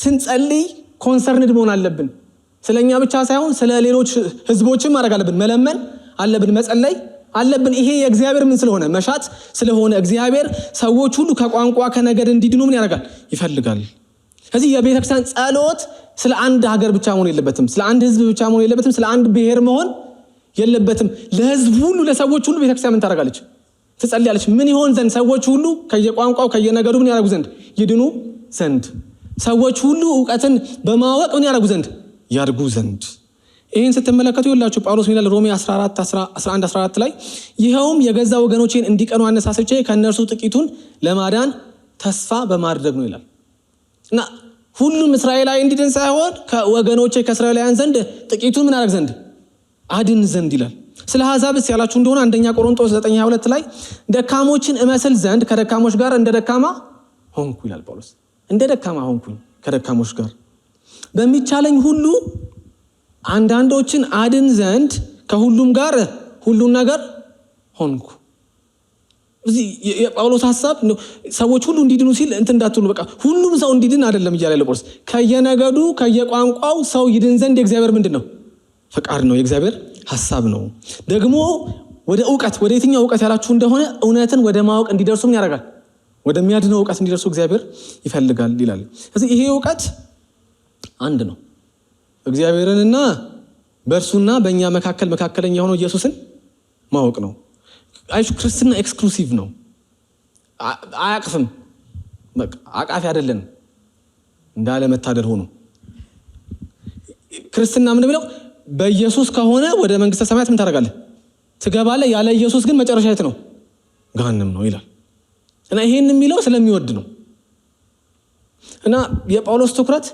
ስንጸልይ ኮንሰርንድ መሆን አለብን። ስለኛ ብቻ ሳይሆን ስለ ሌሎች ህዝቦችም ማድረግ አለብን። መለመን አለብን፣ መጸለይ አለብን። ይሄ የእግዚአብሔር ምን ስለሆነ መሻት ስለሆነ እግዚአብሔር ሰዎች ሁሉ ከቋንቋ ከነገድ እንዲድኑ ምን ያደርጋል? ይፈልጋል። ስለዚህ የቤተክርስቲያን ጸሎት ስለ አንድ ሀገር ብቻ መሆን የለበትም። ስለ አንድ ህዝብ ብቻ መሆን የለበትም። ስለ አንድ ብሔር መሆን የለበትም። ለህዝብ ሁሉ፣ ለሰዎች ሁሉ ቤተክርስቲያን ምን ታደርጋለች? ትጸልያለች። ምን ይሆን ዘንድ? ሰዎች ሁሉ ከየቋንቋው ከየነገዱ ምን ያደርጉ ዘንድ? ይድኑ ዘንድ። ሰዎች ሁሉ እውቀትን በማወቅ ምን ያደርጉ ዘንድ? ያድጉ ዘንድ። ይህን ስትመለከቱ ይላችሁ ጳውሎስ ይላል ሮሜ 11-14 ላይ ይኸውም የገዛ ወገኖቼን እንዲቀኑ አነሳስቼ ከእነርሱ ጥቂቱን ለማዳን ተስፋ በማድረግ ነው ይላል። እና ሁሉም እስራኤላዊ እንዲድን ሳይሆን ከወገኖቼ ከእስራኤላውያን ዘንድ ጥቂቱን ምን አደርግ ዘንድ? አድን ዘንድ ይላል። ስለ አሕዛብስ ያላችሁ እንደሆነ አንደኛ ቆሮንቶስ 9:22 ላይ ደካሞችን እመስል ዘንድ ከደካሞች ጋር እንደ ደካማ ሆንኩ ይላል ጳውሎስ። እንደ ደካማ ሆንኩኝ ከደካሞች ጋር በሚቻለኝ ሁሉ አንዳንዶችን አድን ዘንድ ከሁሉም ጋር ሁሉን ነገር ሆንኩ። እዚህ የጳውሎስ ሐሳብ ሰዎች ሁሉ እንዲድኑ ሲል እንዳትሉ በቃ ሁሉም ሰው እንዲድን አይደለም እያለ ያለው ጳውሎስ። ከየነገዱ ከየቋንቋው ሰው ይድን ዘንድ የእግዚአብሔር ምንድን ነው? ፈቃድ ነው። የእግዚአብሔር ሐሳብ ነው። ደግሞ ወደ እውቀት፣ ወደ የትኛው እውቀት ያላችሁ እንደሆነ እውነትን ወደ ማወቅ እንዲደርሱ ምን ያደርጋል? ወደሚያድነው እውቀት እንዲደርሱ እግዚአብሔር ይፈልጋል ይላል። ስለዚህ ይሄ እውቀት አንድ ነው። እግዚአብሔርንና በእርሱና በእኛ መካከለኛ የሆነው ኢየሱስን ማወቅ ነው። ክርስትና ኤክስክሉሲቭ ነው። አያቅፍም። በቃ አቃፊ አይደለን እንዳለ መታደል ሆኖ ክርስትና ምን ብለው በኢየሱስ ከሆነ ወደ መንግስተ ሰማያት ምን ታደርጋለህ? ትገባለህ። ያለ ኢየሱስ ግን መጨረሻ የት ነው? ገሃነም ነው ይላል። እና ይሄን የሚለው ስለሚወድ ነው። እና የጳውሎስ ትኩረት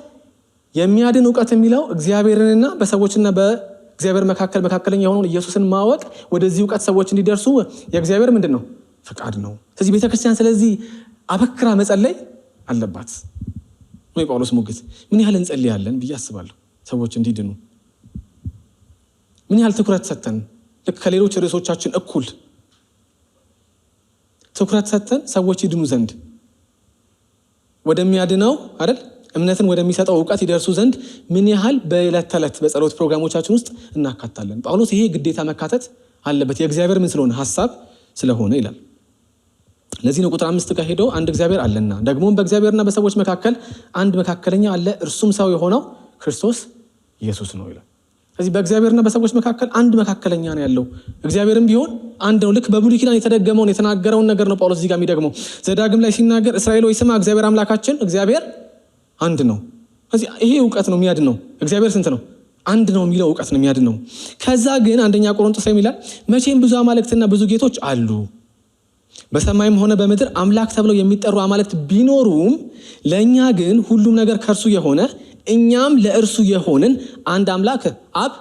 የሚያድን እውቀት የሚለው እግዚአብሔርንና በሰዎችና በእግዚአብሔር መካከለኛ የሆነውን ኢየሱስን ማወቅ፣ ወደዚህ እውቀት ሰዎች እንዲደርሱ የእግዚአብሔር ምንድን ነው? ፈቃድ ነው። ስለዚህ ቤተክርስቲያን ስለዚህ አበክራ መጸለይ አለባት ነው የጳውሎስ ሙግት። ምን ያህል እንጸልያለን ብዬ አስባለሁ። ሰዎች እንዲድኑ ምን ያህል ትኩረት ሰተን፣ ልክ ከሌሎች ርዕሶቻችን እኩል ትኩረት ሰተን ሰዎች ይድኑ ዘንድ ወደሚያድነው አይደል እምነትን ወደሚሰጠው እውቀት ይደርሱ ዘንድ ምን ያህል በዕለት ተዕለት በጸሎት ፕሮግራሞቻችን ውስጥ እናካታለን? ጳውሎስ ይሄ ግዴታ መካተት አለበት፣ የእግዚአብሔር ምን ስለሆነ ሐሳብ ስለሆነ ይላል። ለዚህ ነው ቁጥር 5 ጋር ሄዶ አንድ እግዚአብሔር አለና ደግሞም በእግዚአብሔርና በሰዎች መካከል አንድ መካከለኛ አለ፣ እርሱም ሰው የሆነው ክርስቶስ ኢየሱስ ነው ይላል። ስለዚህ በእግዚአብሔርና በሰዎች መካከል አንድ መካከለኛ ነው ያለው። እግዚአብሔርም ቢሆን አንድ ነው። ልክ በብሉይ ኪዳን የተደገመውን የተናገረውን ነገር ነው ጳውሎስ እዚህ ጋር የሚደግመው። ዘዳግም ላይ ሲናገር እስራኤል ሆይ ስማ እግዚአብሔር አምላካችን እግዚአብሔር አንድ ነው። ስለዚህ ይሄ እውቀት ነው የሚያድነው። እግዚአብሔር ስንት ነው? አንድ ነው የሚለው እውቀት ነው የሚያድነው። ከዛ ግን አንደኛ ቆሮንቶስ ላይ ይላል መቼም ብዙ አማልክትና ብዙ ጌቶች አሉ፣ በሰማይም ሆነ በምድር አምላክ ተብለው የሚጠሩ አማልክት ቢኖሩም ለእኛ ግን ሁሉም ነገር ከእርሱ የሆነ እኛም ለእርሱ የሆንን አንድ አምላክ አብ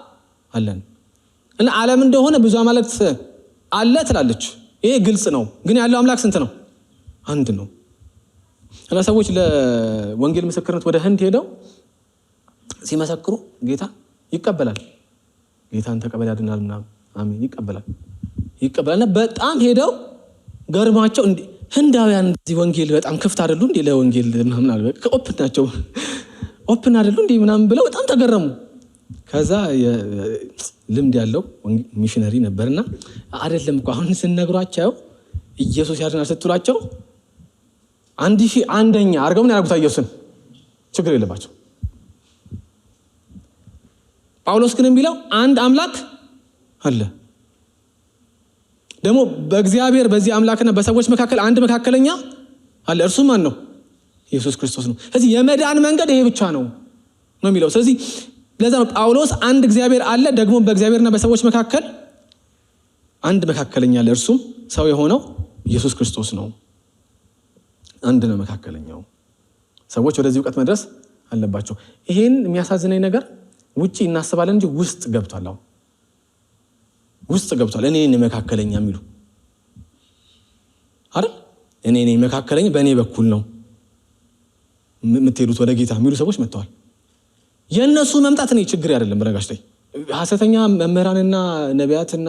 አለን። እና ዓለም እንደሆነ ብዙ አማልክት አለ ትላለች። ይሄ ግልጽ ነው። ግን ያለው አምላክ ስንት ነው? አንድ ነው። እና ሰዎች ለወንጌል ምስክርነት ወደ ህንድ ሄደው ሲመሰክሩ ጌታ ይቀበላል። ጌታን ተቀበል ያድናል ምናምን አሜን ይቀበላል። በጣም ሄደው ገርማቸው ህንዳውያን እዚህ ወንጌል በጣም ክፍት አይደሉ እንዴ? ለወንጌል ምናምን አለ ኦፕን ናቸው ኦፕን አይደሉ እንዴ ምናምን ብለው በጣም ተገረሙ። ከዛ ልምድ ያለው ሚሽነሪ ነበርና አይደለም እኮ አሁን ስንነግሯቸው ኢየሱስ ያድናል ስትሏቸው 1001ኛ አድርገው ምን ያደርጉታል? ኢየሱስን ችግር የለባቸው። ጳውሎስ ግን የሚለው አንድ አምላክ አለ። ደግሞ በእግዚአብሔር በዚህ አምላክና በሰዎች መካከል አንድ መካከለኛ አለ። እርሱም ማን ነው? ኢየሱስ ክርስቶስ ነው። ስለዚህ የመዳን መንገድ ይሄ ብቻ ነው የሚለው። ስለዚህ ለዛ ነው ጳውሎስ አንድ እግዚአብሔር አለ፣ ደግሞ በእግዚአብሔርና በሰዎች መካከል አንድ መካከለኛ አለ፣ እርሱም ሰው የሆነው ኢየሱስ ክርስቶስ ነው። አንድ ነው መካከለኛው። ሰዎች ወደዚህ እውቀት መድረስ አለባቸው። ይሄን የሚያሳዝነኝ ነገር ውጪ እናስባለን እንጂ ውስጥ ገብቷል። አሁን ውስጥ ገብቷል። እኔ ነኝ መካከለኛ የሚሉ አይደል? እኔ ነኝ መካከለኛ፣ በእኔ በኩል ነው የምትሄዱት ወደ ጌታ የሚሉ ሰዎች መጥተዋል። የእነሱ መምጣት እኔ ችግር አይደለም። በነጋሽ ላይ ሐሰተኛ መምህራንና ነቢያትና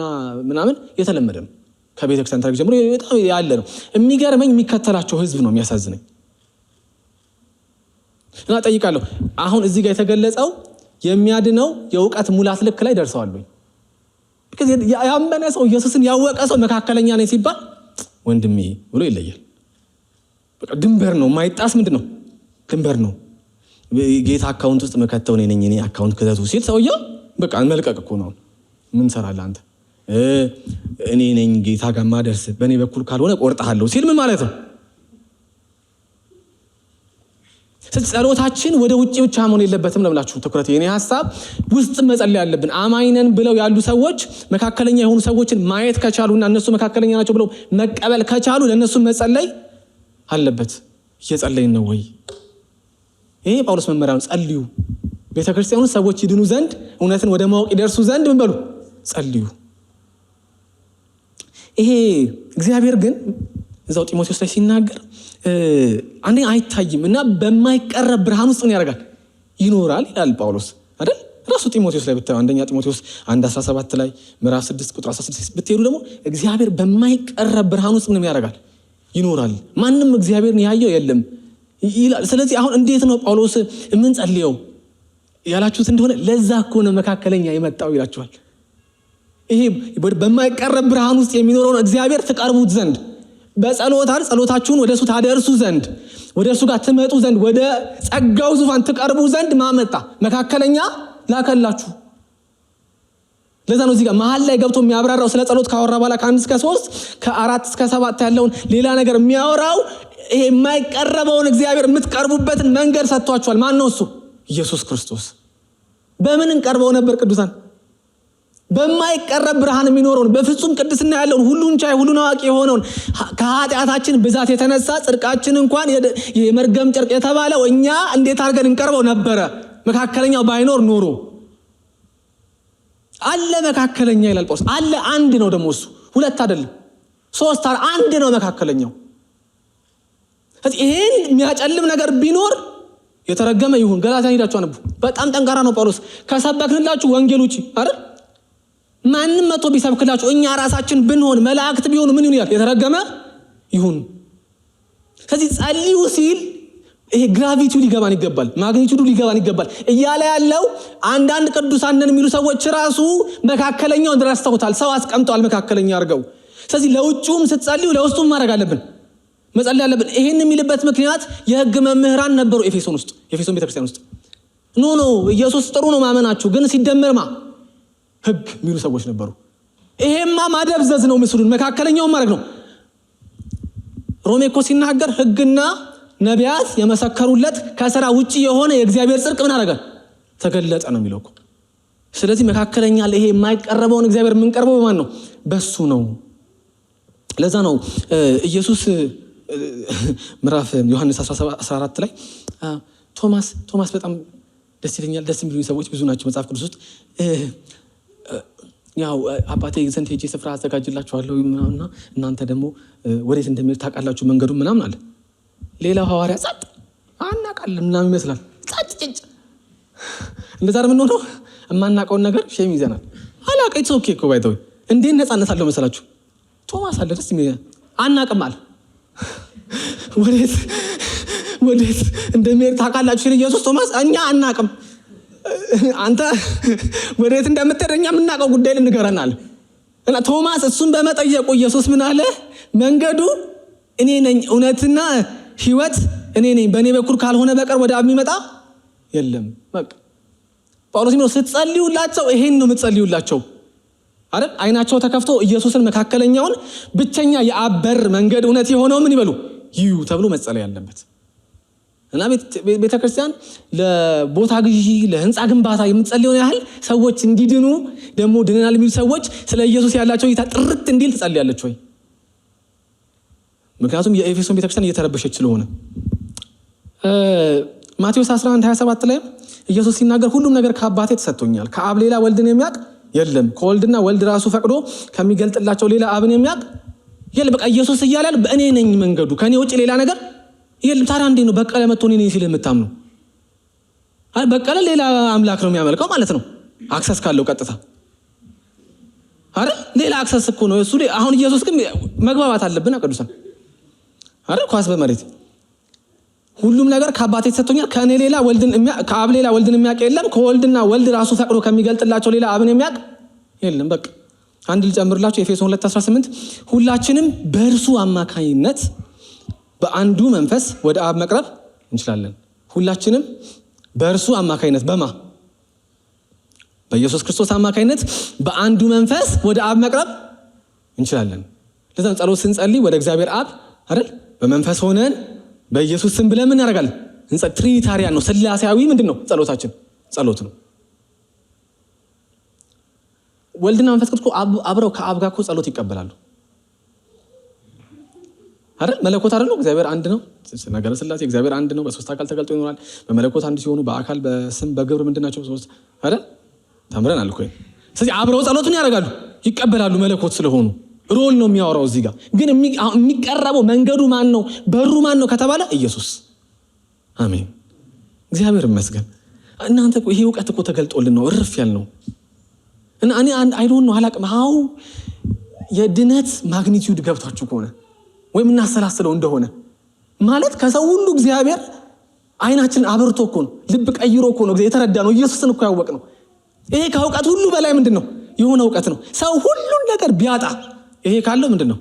ምናምን የተለመደ ነው። ከቤተክርስቲያን ታሪክ ጀምሮ በጣም ያለ ነው። የሚገርመኝ የሚከተላቸው ህዝብ ነው የሚያሳዝነኝ። እና ጠይቃለሁ አሁን እዚህ ጋር የተገለጸው የሚያድነው የእውቀት ሙላት ልክ ላይ ደርሰዋል ወይ? ያመነ ሰው ኢየሱስን ያወቀ ሰው መካከለኛ ነኝ ሲባል ወንድሜ ብሎ ይለያል። በቃ ድንበር ነው የማይጣስ ምንድን ነው ድንበር ነው። ጌታ አካውንት ውስጥ መከተው ነኝ እኔ አካውንት ክተቱ ሲል ሰውየው በቃ መልቀቅ እኮ ነው። ምን ሰራለህ አንተ? እኔ ነኝ ጌታ ጋር ማደርስ በእኔ በኩል ካልሆነ ቆርጠሃለሁ ሲል ምን ማለት ነው? ጸሎታችን ወደ ውጭ ብቻ መሆን የለበትም ለምላችሁ ትኩረት። የኔ ሐሳብ ውስጥ መጸለይ ያለብን አማኝነን ብለው ያሉ ሰዎች መካከለኛ የሆኑ ሰዎችን ማየት ከቻሉና እነሱ መካከለኛ ናቸው ብለው መቀበል ከቻሉ ለእነሱ መጸለይ አለበት። እየጸለይን ነው ወይ? ይሄ ጳውሎስ መመሪያ ነው። ጸልዩ። ቤተክርስቲያኑ ሰዎች ይድኑ ዘንድ እውነትን ወደ ማወቅ ይደርሱ ዘንድ ምን በሉ? ጸልዩ። ይሄ እግዚአብሔር ግን እዛው ጢሞቴዎስ ላይ ሲናገር አንደኛ አይታይም እና በማይቀረብ ብርሃን ውስጥ ምን ያደርጋል? ይኖራል ይላል ጳውሎስ አይደል? ራሱ ጢሞቴዎስ ላይ ብታዩ አንደኛ ጢሞቴዎስ 1:17 ላይ ምዕራፍ 6 ቁጥር 16 ብትሄዱ ደግሞ እግዚአብሔር በማይቀረብ ብርሃን ውስጥ ምን ያደርጋል? ይኖራል። ማንም እግዚአብሔርን ያየው የለም ይላል። ስለዚህ አሁን እንዴት ነው ጳውሎስ የምንጸልየው ያላችሁት እንደሆነ ለዛ እኮ ነው መካከለኛ የመጣው ይላችኋል። ይሄ በማይቀረብ ብርሃን ውስጥ የሚኖረውን እግዚአብሔር ትቀርቡት ዘንድ ጸሎታችሁን ወደ እሱ ታደርሱ ዘንድ ወደ እሱ ጋር ትመጡ ዘንድ ወደ ጸጋው ዙፋን ትቀርቡ ዘንድ ማመጣ መካከለኛ ላከላችሁ። ለዛ ነው እዚህ ጋር መሀል ላይ ገብቶ የሚያብራራው ስለ ጸሎት ካወራ በኋላ ከ1 እስከ 3 ከ4 እስከ 7 ያለውን ሌላ ነገር የሚያወራው ይሄ የማይቀረበውን እግዚአብሔር የምትቀርቡበትን መንገድ ሰጥቷችኋል። ማን ነው እሱ? ኢየሱስ ክርስቶስ። በምን እንቀርበው ነበር ቅዱሳን? በማይቀረብ ብርሃን የሚኖረውን በፍጹም ቅድስና ያለውን ሁሉን ቻይ ሁሉን አዋቂ የሆነውን ከኃጢአታችን ብዛት የተነሳ ጽድቃችን እንኳን የመርገም ጨርቅ የተባለው እኛ እንዴት አድርገን እንቀርበው ነበረ? መካከለኛው ባይኖር ኖሮ አለ መካከለኛ ይላል ጳውሎስ። አለ አንድ ነው ደግሞ እሱ፣ ሁለት አይደለም 3 አንድ ነው መካከለኛው። ይሄን የሚያጨልም ነገር ቢኖር የተረገመ ይሁን። ገላትያን ሄዳችሁ አንቡ። በጣም ጠንካራ ነው ጳውሎስ። ከሰበክንላችሁ ወንጌል ውጪ አይደል ማንም መጥቶ ቢሰብክላችሁ እኛ ራሳችን ብንሆን መላእክት ቢሆኑ ምን ይሁን? የተረገመ ይሁን። ስለዚህ ጸልዩ ሲል ይሄ ግራቪቲው ሊገባን ይገባል፣ ማግኒቲዩዱ ሊገባን ይገባል እያለ ያለው አንዳንድ ቅዱሳን ነን የሚሉ ሰዎች ራሱ መካከለኛውን ረስተውታል። ሰው አስቀምጠዋል መካከለኛ አድርገው። ስለዚህ ለውጭውም ስትጸልዩ ለውስጡም ማድረግ አለብን፣ መጸለይ አለብን። ይሄን የሚልበት ምክንያት የሕግ መምህራን ነበሩ ኤፌሶን ቤተክርስቲያን ውስጥ። ኖ ኢየሱስ ጥሩ ነው ማመናችሁ፣ ግን ሲደመርማ ህግ የሚሉ ሰዎች ነበሩ። ይሄማ ማደብዘዝ ነው ምስሉን፣ መካከለኛውን ማድረግ ነው። ሮሜ እኮ ሲናገር ህግና ነቢያት የመሰከሩለት ከሥራ ውጪ የሆነ የእግዚአብሔር ጽድቅ ምን አደረገ? ተገለጠ ነው የሚለው እኮ። ስለዚህ መካከለኛ ይሄ የማይቀረበውን እግዚአብሔር የምንቀርበው በማን ነው? በሱ ነው። ለዛ ነው ኢየሱስ ምዕራፍ ዮሐንስ 14 ላይ ቶማስ በጣም ደስ ይለኛል። ደስ የሚሉኝ ሰዎች ብዙ ናቸው መጽሐፍ ቅዱስ ውስጥ። ያው አባቴ ዘንድ ሄጄ ስፍራ አዘጋጅላችኋለሁ እና እናንተ ደግሞ ወዴት እንደሚሄድ ታውቃላችሁ መንገዱን ምናምን አለ። ሌላው ሐዋርያ ጸጥ አናውቃለን ምናምን ይመስላል። ጸጥ ጭጭ እንደዛ ነው የምንሆነው። የማናውቀውን ነገር ሼም ይዘናል። አላውቅም ኦኬ እኮ ባይተው እንዴት ነፃነት አለው መሰላችሁ? ቶማስ አለ ደስ የሚል አናውቅም አለ። ወዴት እንደሚሄድ ታውቃላችሁ ሲል ኢየሱስ ቶማስ እኛ አናውቅም፣ አንተ ወዴት እንደምትሄድ እኛ የምናውቀው ጉዳይ ልንገረን አለ። እና ቶማስ እሱን በመጠየቁ ኢየሱስ ምን አለ? መንገዱ እኔ ነኝ፣ እውነትና ህይወት እኔ ነኝ፣ በእኔ በኩል ካልሆነ በቀር ወደ አብ የሚመጣ የለም። በቃ ጳውሎስ ነው ስትጸልዩላቸው ይሄን ነው የምትጸልዩላቸው አይደል? አይናቸው ተከፍቶ ኢየሱስን መካከለኛውን ብቸኛ የአብ በር መንገድ እውነት የሆነው ምን ይበሉ ይዩ ተብሎ መጸለይ ያለበት። እና ቤተክርስቲያን ለቦታ ግዢ ለህንፃ ግንባታ የምትጸልየውን ያህል ሰዎች እንዲድኑ ደግሞ ድነናል የሚሉ ሰዎች ስለ ኢየሱስ ያላቸው እይታ ጥርት እንዲል ትጸልያለች ወይ? ምክንያቱም የኤፌሶን ቤተክርስቲያን እየተረበሸች ስለሆነ። ማቴዎስ 11:27 ላይ ኢየሱስ ሲናገር ሁሉም ነገር ከአባቴ ተሰጥቶኛል፣ ከአብ ሌላ ወልድን የሚያውቅ የለም፣ ከወልድና ወልድ ራሱ ፈቅዶ ከሚገልጥላቸው ሌላ አብን የሚያውቅ የለም። በቃ ኢየሱስ እያለ በእኔ ነኝ መንገዱ፣ ከኔ ውጭ ሌላ ነገር የለም። ታዲያ እንዴት ነው በቀለ መጥቶ እኔ ነኝ ሲል የምታምኑ? አይ በቀለ ሌላ አምላክ ነው የሚያመልከው ማለት ነው፣ አክሰስ ካለው ቀጥታ አይደል? ሌላ አክሰስ እኮ ነው እሱ። አሁን ኢየሱስ ግን መግባባት አለብን ቅዱሳን አይደል? ኳስ በመሬት ሁሉም ነገር ከአባቴ ተሰጥቶኛል፣ ከአብ ሌላ ወልድን የሚያውቅ የለም፣ ከወልድና ወልድ ራሱ ፈቅዶ ከሚገልጥላቸው ሌላ አብን የሚያውቅ የለም። በቃ አንድ ልጨምርላችሁ፣ ኤፌሶን 2:18 ሁላችንም በእርሱ አማካኝነት በአንዱ መንፈስ ወደ አብ መቅረብ እንችላለን። ሁላችንም በእርሱ አማካኝነት በኢየሱስ ክርስቶስ አማካኝነት በአንዱ መንፈስ ወደ አብ መቅረብ እንችላለን። ለዛም ጸሎት ስንጸልይ ወደ እግዚአብሔር አብ አይደል በመንፈስ ሆነን በኢየሱስ ስም ብለን ምን ያደርጋል? ትሪኒታሪያን ነው፣ ስላሴያዊ ምንድን ነው ጸሎታችን? ጸሎት ነው። ወልድና መንፈስ ቅዱስ አብረው ከአብ ጋር ጸሎት ይቀበላሉ አይደል? መለኮት አይደል? እግዚአብሔር አንድ ነው። ነገረ ስላሴ እግዚአብሔር አንድ ነው። በሶስት አካል ተገልጦ ይኖራል። በመለኮት አንድ ሲሆኑ በአካል በስም በግብር ምንድናቸው? ሶስት አይደል? ተምረናል እኮ። ስለዚህ አብረው ጸሎቱን ያደርጋሉ፣ ይቀበላሉ። መለኮት ስለሆኑ ሮል ነው የሚያወራው እዚህ ጋር። ግን የሚቀረበው መንገዱ ማን ነው? በሩ ማን ነው ከተባለ ኢየሱስ። አሜን፣ እግዚአብሔር ይመስገን። እናንተ ይሄ እውቀት እኮ ተገልጦልን ነው እርፍ ያል ነው። እና እኔ አይዶን ነው አላቅም ሀው የድነት ማግኒቲዩድ ገብቷችሁ ከሆነ ወይም እናሰላስለው እንደሆነ ማለት ከሰው ሁሉ እግዚአብሔር አይናችንን አብርቶ እኮ ነው፣ ልብ ቀይሮ እኮ ነው የተረዳ ነው። ኢየሱስን እኮ ያወቅ ነው። ይሄ ከእውቀት ሁሉ በላይ ምንድን ነው? የሆነ እውቀት ነው። ሰው ሁሉን ነገር ቢያጣ ይሄ ካለው ምንድን ነው?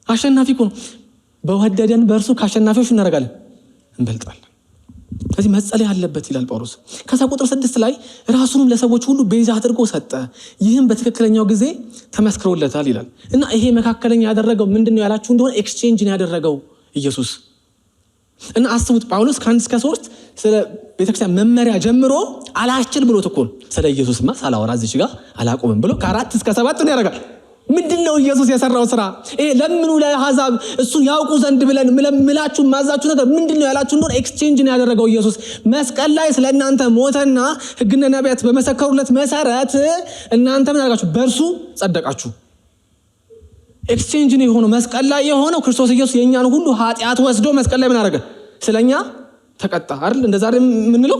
አሸናፊ እኮ ነው። በወደደን በእርሱ ከአሸናፊዎች እናደርጋለን፣ እንበልጣለን። ስለዚህ መጸለይ አለበት ይላል ጳውሎስ። ከዛ ቁጥር 6 ላይ ራሱንም ለሰዎች ሁሉ ቤዛ አድርጎ ሰጠ፣ ይህም በትክክለኛው ጊዜ ተመስክሮለታል ይላል። እና ይሄ መካከለኛ ያደረገው ምንድን ነው ያላችሁ እንደሆነ ኤክስቼንጅን ያደረገው ኢየሱስ። እና አስቡት ጳውሎስ ከ1 እስከ 3 ስለ ቤተክርስቲያን መመሪያ ጀምሮ አላስችል ብሎት እኮ ስለ ኢየሱስማ ሳላወራ እዚች ጋር አላቆምም ብሎ ከ4 እስከ 7 ነው ያደርጋል። ምንድነው ኢየሱስ የሰራው ስራ? ይሄ ለምኑ ለአሕዛብ እሱን ያውቁ ዘንድ ብለን ምላችሁ ማዛችሁ ነገር ምንድነው ያላችሁ እንደሆነ ኤክስቼንጅን ያደረገው ኢየሱስ መስቀል ላይ ስለ እናንተ ሞተና ሕግና ነቢያት በመሰከሩለት መሰረት እናንተ ምን አደረጋችሁ? በእርሱ ጸደቃችሁ። ኤክስቼንጅን የሆነው መስቀል ላይ የሆነው ክርስቶስ ኢየሱስ የእኛን ሁሉ ኃጢአት ወስዶ መስቀል ላይ ምን አደረገ? ስለኛ ተቀጣ አይደል? እንደዛ የምንለው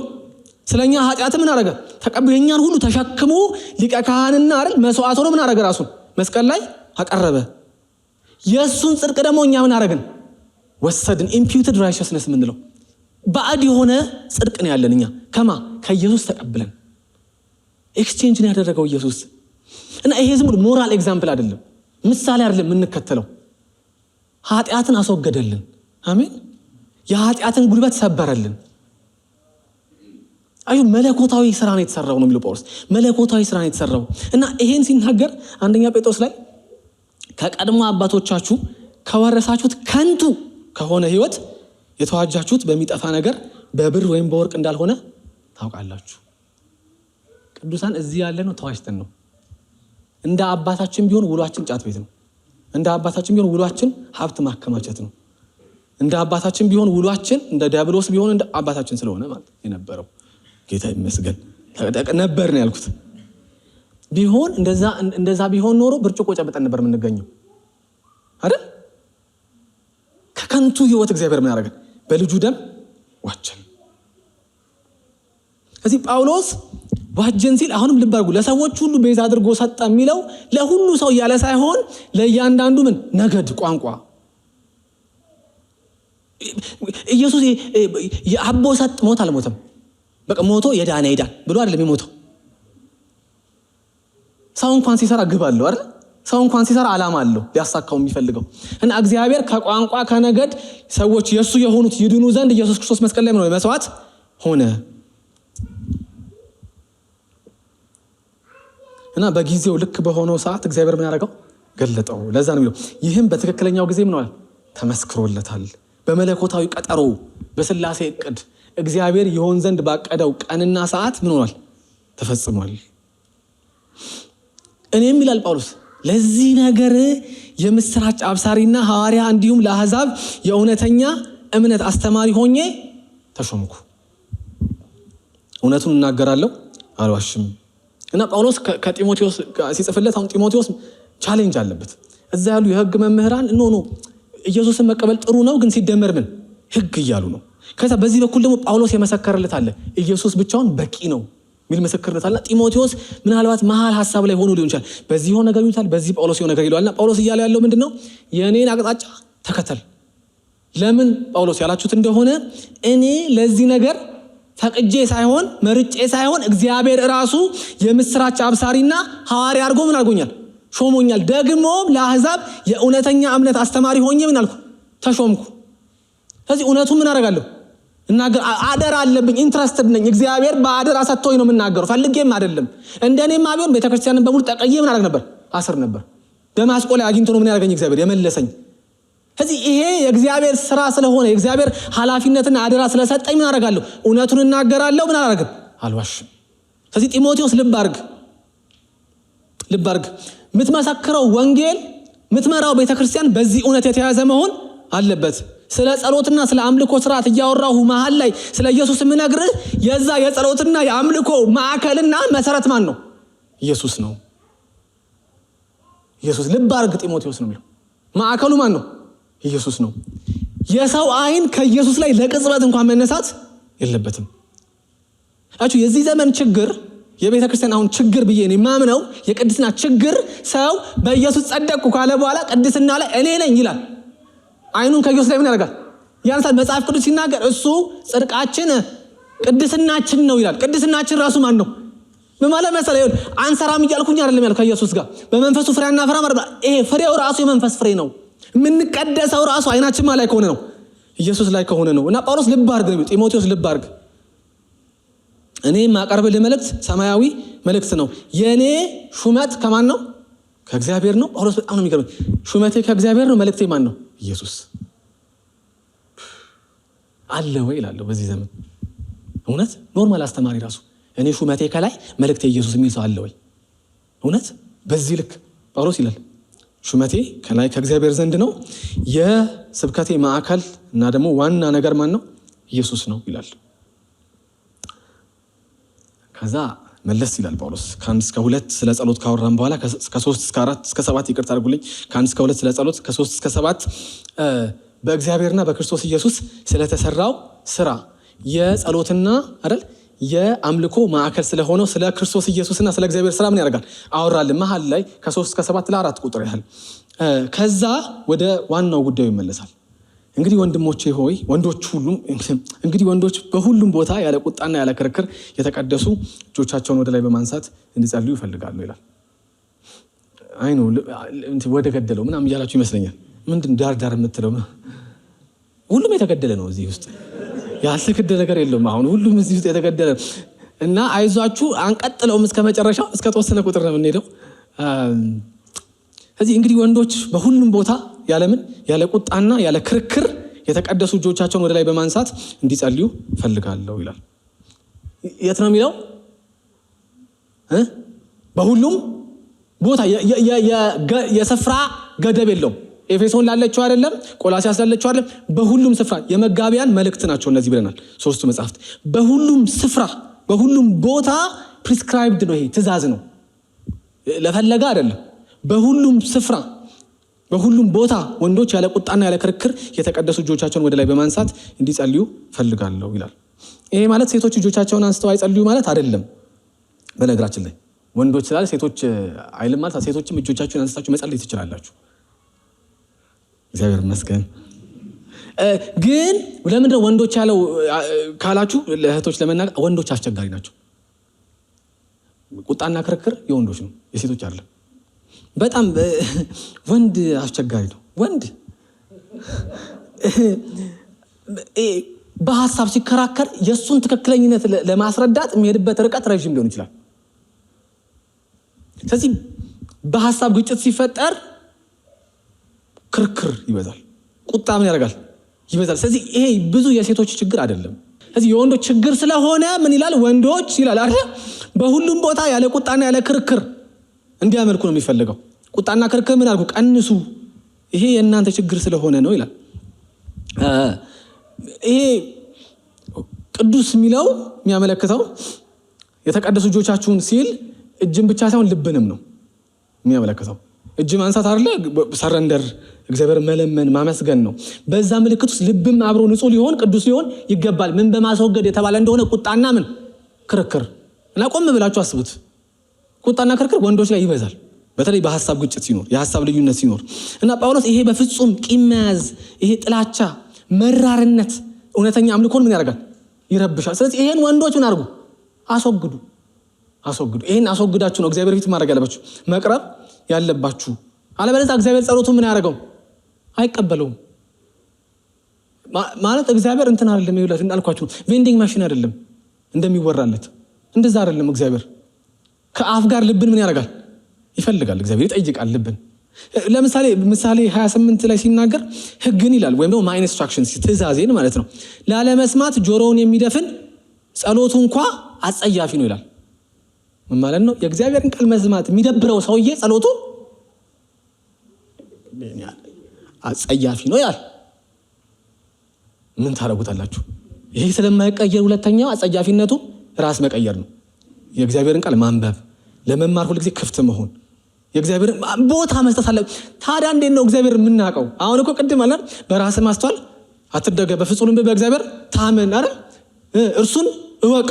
ስለኛ ኃጢአት ምን አደረገ? ተቀብሎ የእኛን ሁሉ ተሸክሞ ሊቀ ካህንና አይደል መስዋዕት ሆኖ ምን አደረገ? ራሱን መስቀል ላይ አቀረበ። የእሱን ጽድቅ ደግሞ እኛ ምን አደረግን? ወሰድን። ኢምፒውትድ ራይቸስነስ የምንለው ባዕድ የሆነ ጽድቅ ነው ያለን እኛ ከኢየሱስ ተቀብለን። ኤክስቼንጅን ያደረገው ኢየሱስ እና ይሄ ዝም ብሎ ሞራል ኤግዛምፕል አይደለም፣ ምሳሌ አይደለም የምንከተለው። ኃጢአትን አስወገደልን። አሜን። የኃጢአትን ጉልበት ሰበረልን። አዩ መለኮታዊ ስራ ነው የተሰራው ነው የሚለው ጳውሎስ። መለኮታዊ ስራ ነው የተሰራው እና ይሄን ሲናገር አንደኛ ጴጥሮስ ላይ ከቀድሞ አባቶቻችሁ ከወረሳችሁት ከንቱ ከሆነ ህይወት የተዋጃችሁት በሚጠፋ ነገር በብር ወይም በወርቅ እንዳልሆነ ታውቃላችሁ። ቅዱሳን እዚህ ያለ ነው ተዋጅተን ነው። እንደ አባታችን ቢሆን ውሏችን ጫት ቤት ነው። እንደ አባታችን ቢሆን ውሏችን ሀብት ማከማቸት ነው። እንደ አባታችን ቢሆን ውሏችን እንደ ዲያብሎስ ቢሆን እንደ አባታችን ስለሆነ ማለት የነበረው ጌታ ይመስገን ነበር ነው ያልኩት። ቢሆን እንደዛ ቢሆን ኖሮ ብርጭቆ ጨብጠን ነበር የምንገኘው አይደል? ከከንቱ ህይወት እግዚአብሔር ምን ያደርጋል? በልጁ ደም ዋጀን። ስለዚህ ጳውሎስ ዋጀን ሲል አሁንም ልብ አድርጉ፣ ለሰዎች ሁሉ ቤዛ አድርጎ ሰጠ የሚለው ለሁሉ ሰው እያለ ሳይሆን ለእያንዳንዱ ምን ነገድ፣ ቋንቋ። ኢየሱስ የአቦ ሰጥ ሞት አልሞተም። በቃ ሞቶ የዳነ ይዳን ብሎ አይደለም የሞተው። ሰው እንኳን ሲሰራ ግብ አለው አይደል? ሰው እንኳን ሲሰራ ዓላማ አለው ሊያሳካው የሚፈልገው እና እግዚአብሔር ከቋንቋ ከነገድ ሰዎች የሱ የሆኑት ይድኑ ዘንድ ኢየሱስ ክርስቶስ መስቀል ላይ ነው መስዋዕት ሆነ እና በጊዜው ልክ በሆነው ሰዓት እግዚአብሔር ምን ያደረገው? ገለጠው። ለዛ ነው የሚለው ይህም በትክክለኛው ጊዜ ምን ሆነ? ተመስክሮለታል። በመለኮታዊ ቀጠሮ በስላሴ እቅድ እግዚአብሔር ይሆን ዘንድ ባቀደው ቀንና ሰዓት ምን ሆኗል? ተፈጽሟል። እኔም ይላል ጳውሎስ ለዚህ ነገር የምስራች አብሳሪና ሐዋርያ እንዲሁም ለአሕዛብ የእውነተኛ እምነት አስተማሪ ሆኜ ተሾምኩ። እውነቱን እናገራለሁ አልዋሽም። እና ጳውሎስ ከጢሞቴዎስ ሲጽፍለት አሁን ጢሞቴዎስ ቻሌንጅ አለበት። እዛ ያሉ የህግ መምህራን ኖ ኢየሱስን መቀበል ጥሩ ነው ግን ሲደመር ምን ህግ እያሉ ነው። ከዛ በዚህ በኩል ደግሞ ጳውሎስ የመሰከረለት አለ ኢየሱስ ብቻውን በቂ ነው ሚል ምስክርነት አለ። ጢሞቴዎስ ምናልባት መሃል ሐሳብ ላይ ሆኖ ሊሆን ይችላል። በዚህ ሆነ ነገር ይሉታል፣ በዚህ ጳውሎስ የሆነ ነገር ይለዋልና ጳውሎስ እያለ ያለው ምንድነው? የኔን አቅጣጫ ተከተል። ለምን ጳውሎስ ያላችሁት እንደሆነ እኔ ለዚህ ነገር ፈቅጄ ሳይሆን መርጬ ሳይሆን እግዚአብሔር ራሱ የምስራች አብሳሪና ሐዋርያ አድርጎ ምን አድርጎኛል? ሾሞኛል። ደግሞ ለአሕዛብ የእውነተኛ እምነት አስተማሪ ሆኜ ምን አልኩ? ተሾምኩ። ስለዚህ እውነቱን ምን አደርጋለሁ? እናገር። አደራ አለብኝ። ኢንትረስትድ ነኝ። እግዚአብሔር በአደራ ሰጥቶኝ ነው የምናገረው፣ ፈልጌም አይደለም። እንደኔማ ቢሆን ቤተክርስቲያንን በሙሉ ጠቀዬ ምን አደርግ ነበር? አስር ነበር። ደማስቆ ላይ አግኝቶ ነው ምን ያደርገኝ? እግዚአብሔር የመለሰኝ። ስለዚህ ይሄ የእግዚአብሔር ስራ ስለሆነ የእግዚአብሔር ኃላፊነትና አደራ ስለሰጠኝ ምን አደርጋለሁ? እውነቱን እናገራለሁ። ምን አደርግም? አልዋሽም። ስለዚህ ጢሞቴዎስ ልብ አድርግ። የምትመሰክረው ወንጌል የምትመራው ቤተክርስቲያን በዚህ እውነት የተያዘ መሆን አለበት። ስለ ጸሎትና ስለ አምልኮ ስርዓት እያወራሁ መሃል ላይ ስለ ኢየሱስ የምነግርህ የዛ የጸሎትና የአምልኮ ማዕከልና መሰረት ማን ነው? ኢየሱስ ነው። ኢየሱስ ልብ አድርግ። ጢሞቴዎስ ነው የሚለው ማዕከሉ ማን ነው? ኢየሱስ ነው። የሰው አይን ከኢየሱስ ላይ ለቅጽበት እንኳን መነሳት የለበትም። አችሁ የዚህ ዘመን ችግር የቤተ ክርስቲያን አሁን ችግር ብዬ ነው የማምነው የቅድስና ችግር። ሰው በኢየሱስ ጸደቅኩ ካለ በኋላ ቅድስና ላይ እኔ ነኝ ይላል። አይኑን ከኢየሱስ ላይ ምን ያደርጋል? ያንሳል። መጽሐፍ ቅዱስ ሲናገር እሱ ጽድቃችን ቅድስናችን ነው ይላል። ቅድስናችን ራሱ ማን ነው? በማለት መሰለ ይሁን አንሰራም እያልኩኝ አይደለም ያለው ከኢየሱስ ጋር በመንፈሱ ፍሬ እናፈራ ማለት ይሄ ፍሬው ራሱ የመንፈስ ፍሬ ነው። የምንቀደሰው ራሱ አይናችን ላይ ከሆነ ነው፣ ኢየሱስ ላይ ከሆነ ነው። እና ጳውሎስ ልብ አድርግ ነው ጢሞቴዎስ ልብ አድርግ። እኔ ማቀርብልህ መልእክት ሰማያዊ መልእክት ነው። የኔ ሹመት ከማን ነው? ከእግዚአብሔር ነው። ጳውሎስ በጣም ነው የሚገርመኝ። ሹመቴ ከእግዚአብሔር ነው፣ መልእክቴ ማን ነው? ኢየሱስ አለ ወይ እላለሁ። በዚህ ዘመን እውነት ኖርማል አስተማሪ ራሱ እኔ ሹመቴ ከላይ መልእክቴ ኢየሱስ የሚል ሰው አለ ወይ? እውነት በዚህ ልክ ጳውሎስ ይላል ሹመቴ ከላይ ከእግዚአብሔር ዘንድ ነው፣ የስብከቴ ማዕከል እና ደግሞ ዋና ነገር ማን ነው? ኢየሱስ ነው ይላል። ከዛ መለስ ይላል ጳውሎስ ከ1 እስከ 2 ስለ ጸሎት ካወራን በኋላ ከ3 እስከ 4 እስከ 7 ይቅርታ አድርጉልኝ፣ ከ1 እስከ 2 ስለ ጸሎት፣ ከ3 እስከ 7 በእግዚአብሔርና በክርስቶስ ኢየሱስ ስለተሰራው ስራ የጸሎትና አይደል የአምልኮ ማዕከል ስለሆነው ስለ ክርስቶስ ኢየሱስና ስለ እግዚአብሔር ስራ ምን ያደርጋል አወራልን። መሀል ላይ ከ3 እስከ 7 ለ4 ቁጥር ያህል ከዛ ወደ ዋናው ጉዳዩ ይመለሳል። እንግዲህ ወንድሞቼ ሆይ ወንዶች ሁሉም እንግዲህ ወንዶች በሁሉም ቦታ ያለ ቁጣና ያለ ክርክር የተቀደሱ እጆቻቸውን ወደ ላይ በማንሳት እንዲጸልዩ ይፈልጋሉ ይላል። አይ ነው ወደ ገደለው ምናምን እያላችሁ ይመስለኛል። ምንድን ዳር የምትለው ሁሉም የተገደለ ነው እዚህ ውስጥ ያልተገደለ ነገር የለውም። አሁን ሁሉም እዚህ ውስጥ የተገደለ እና አይዟችሁ አንቀጥለውም እስከ መጨረሻው እስከ ተወሰነ ቁጥር ነው የምንሄደው። ስለዚህ እንግዲህ ወንዶች በሁሉም ቦታ ያለ ቁጣና ያለ ክርክር የተቀደሱ እጆቻቸውን ወደ ላይ በማንሳት እንዲጸልዩ ፈልጋለሁ ይላል። የት ነው የሚለው? በሁሉም ቦታ የስፍራ ገደብ የለውም። ኤፌሶን ላለችው አይደለም፣ ቆላሲያስ ላለችው አይደለም፣ በሁሉም ስፍራ የመጋቢያን መልእክት ናቸው እነዚህ ብለናል። ሶስቱ መጽሐፍት በሁሉም ስፍራ በሁሉም ቦታ ፕሪስክራይብድ ነው። ይሄ ትእዛዝ ነው፣ ለፈለገ አይደለም። በሁሉም ስፍራ በሁሉም ቦታ ወንዶች ያለ ቁጣና ያለ ክርክር የተቀደሱ እጆቻቸውን ወደ ላይ በማንሳት እንዲጸልዩ ፈልጋለሁ ይላል። ይሄ ማለት ሴቶች እጆቻቸውን አንስተው አይጸልዩ ማለት አይደለም። በነገራችን ላይ ወንዶች ስላለ ሴቶች አይልም ማለት፣ ሴቶችም እጆቻችሁን አንስታችሁ መጸለይ ትችላላችሁ። እግዚአብሔር ይመስገን። ግን ለምንድነው ወንዶች ያለው ካላችሁ፣ ለእህቶች ለመናገር ወንዶች አስቸጋሪ ናቸው። ቁጣና ክርክር የወንዶች ነው፣ የሴቶች አይደለም። በጣም ወንድ አስቸጋሪ ነው። ወንድ በሀሳብ ሲከራከር የእሱን ትክክለኝነት ለማስረዳት የሚሄድበት ርቀት ረዥም ሊሆን ይችላል። ስለዚህ በሀሳብ ግጭት ሲፈጠር ክርክር ይበዛል፣ ቁጣ ምን ያደርጋል? ይበዛል። ስለዚህ ይሄ ብዙ የሴቶች ችግር አይደለም። ስለዚህ የወንዶች ችግር ስለሆነ ምን ይላል? ወንዶች ይላል አይደል? በሁሉም ቦታ ያለ ቁጣና ያለ ክርክር እንዲያመልኩ ነው የሚፈልገው። ቁጣና ክርክር ምን አድርጉ? ቀንሱ። ይሄ የእናንተ ችግር ስለሆነ ነው ይላል። ይሄ ቅዱስ የሚለው የሚያመለክተው የተቀደሱ እጆቻችሁን ሲል እጅን ብቻ ሳይሆን ልብንም ነው የሚያመለክተው። እጅ ማንሳት አይደለ? ሰረንደር፣ እግዚአብሔር መለመን፣ ማመስገን ነው። በዛ ምልክት ውስጥ ልብም አብሮ ንጹህ ሊሆን ቅዱስ ሊሆን ይገባል። ምን በማስወገድ የተባለ እንደሆነ ቁጣና ምን ክርክር እና ቆም ብላችሁ አስቡት። ቁጣና ክርክር ወንዶች ላይ ይበዛል፣ በተለይ በሀሳብ ግጭት ሲኖር፣ የሀሳብ ልዩነት ሲኖር እና ጳውሎስ ይሄ በፍጹም ቂም መያዝ፣ ይሄ ጥላቻ፣ መራርነት እውነተኛ አምልኮን ምን ያደርጋል? ይረብሻል። ስለዚህ ይሄን ወንዶች ምን አድርጉ? አስወግዱ። ይሄን አስወግዳችሁ ነው እግዚአብሔር ፊት ማድረግ ያለባችሁ፣ መቅረብ ያለባችሁ። አለበለዚያ እግዚአብሔር ጸሎቱ ምን ያደርገው? አይቀበለውም። ማለት እግዚአብሔር እንትን አይደለም፣ ይውላችሁ እንዳልኳችሁ ቬንዲንግ ማሽን አይደለም እንደሚወራለት፣ እንደዛ አይደለም። እግዚአብሔር ከአፍ ጋር ልብን ምን ያደርጋል? ይፈልጋል። እግዚአብሔር ይጠይቃል ልብን። ለምሳሌ ምሳሌ 28 ላይ ሲናገር ሕግን ይላል፣ ወይም ደግሞ ማይ ኢንስትራክሽንስ ትእዛዜን ማለት ነው፣ ላለመስማት ጆሮውን የሚደፍን ጸሎቱ እንኳ አጸያፊ ነው ይላል። ምን ማለት ነው? የእግዚአብሔርን ቃል መስማት የሚደብረው ሰውዬ ጸሎቱ አጸያፊ ነው ይላል። ምን ታደርጉታላችሁ? ይሄ ስለማይቀየር ሁለተኛው አጸያፊነቱ ራስ መቀየር ነው። የእግዚአብሔርን ቃል ማንበብ፣ ለመማር ሁልጊዜ ክፍት መሆን፣ የእግዚአብሔርን ቦታ መስጠት አለ። ታዲያ እንዴት ነው እግዚአብሔር የምናውቀው? አሁን እኮ ቅድም አለ በራስ ማስተዋል አትደገፍ፣ በፍጹም ልብ በእግዚአብሔር ታመን አይደል? እርሱን እወቅ፣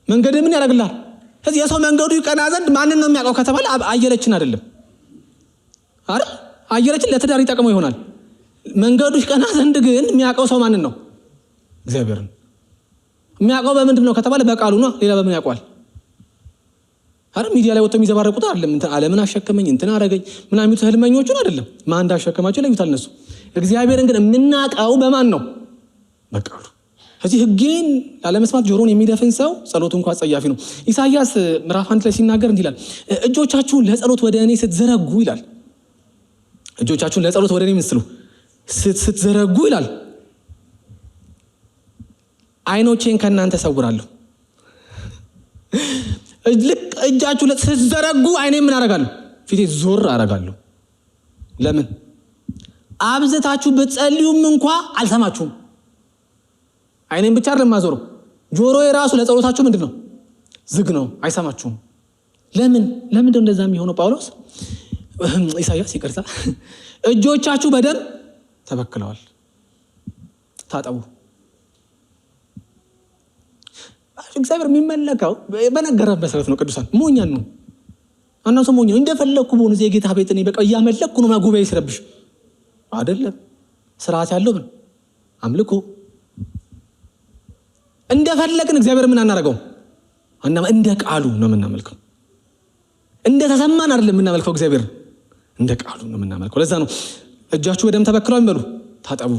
መንገድ ምን ያደርግልሃል? ስለዚህ የሰው መንገዱ ይቀና ዘንድ ማንን ነው የሚያውቀው ከተባለ አየለችን አይደለም አይደል? አየለችን ለትዳር ይጠቅመው ይሆናል። መንገዱ ይቀና ዘንድ ግን የሚያውቀው ሰው ማንን ነው? እግዚአብሔርን። የሚያውቀው በምንድን ነው ከተባለ በቃሉ ነው። ሌላ በምን ያውቀዋል? አይደል? ሚዲያ ላይ ወጥተው የሚዘባረቁት አይደለም። እንትን ዓለምን አሸከመኝ እንትን አደረገኝ ምናምን የሚሉት ህልመኞቹን አይደለም። ማን እንዳሸከማቸው ለይቷል እነሱ። እግዚአብሔርን ግን የምናውቀው በማን ነው? በቃሉ። ስለዚህ ሕጌን ላለመስማት ጆሮን የሚደፍን ሰው ጸሎቱ እንኳ አጸያፊ ነው። ኢሳይያስ ምዕራፍ 1 ላይ ሲናገር እንዲህ ይላል፣ እጆቻችሁን ለጸሎት ወደ እኔ ስትዘረጉ ይላል። እጆቻችሁን ለጸሎት ወደ እኔ ምስሉ ስትዘረጉ ይላል፣ ዓይኖቼን ከእናንተ ሰውራለሁ። ልክ እጃችሁ ስትዘረጉ ዓይኔ ምን አደርጋለሁ? ፊቴ ዞር አደርጋለሁ። ለምን? አብዝታችሁ ብትጸልዩም እንኳ አልሰማችሁም። ዓይኔን ብቻ አይደለም ማዞረው፣ ጆሮ የራሱ ለጸሎታችሁ ምንድን ነው? ዝግ ነው፣ አይሰማችሁም። ለምንድነው እንደዛ የሚሆነው? ጳውሎስ ኢሳይያስ ይቅርታ፣ እጆቻችሁ በደም ተበክለዋል፣ ታጠቡ። እግዚአብሔር የሚመለከው በነገረን መሰረት ነው። ቅዱሳን ሞኛን ነው፣ አናሱ ሞኝ ነው። እንደፈለግኩ በሆነ የጌታ ቤት እኔ በቃ እያመለኩ ነው ጉባኤ ሲረብሽ አይደለም። ስርዓት ያለው ምን አምልኮ እንደፈለግን እግዚአብሔር ምን አናረገው? እንደ ቃሉ ነው የምናመልከው። እንደተሰማን አይደለም የምናመልከው፣ እግዚአብሔር እንደ ቃሉ ነው የምናመልከው። ለዛ ነው እጃችሁ በደም ተበክለዋል የሚበሉ ታጠቡ፣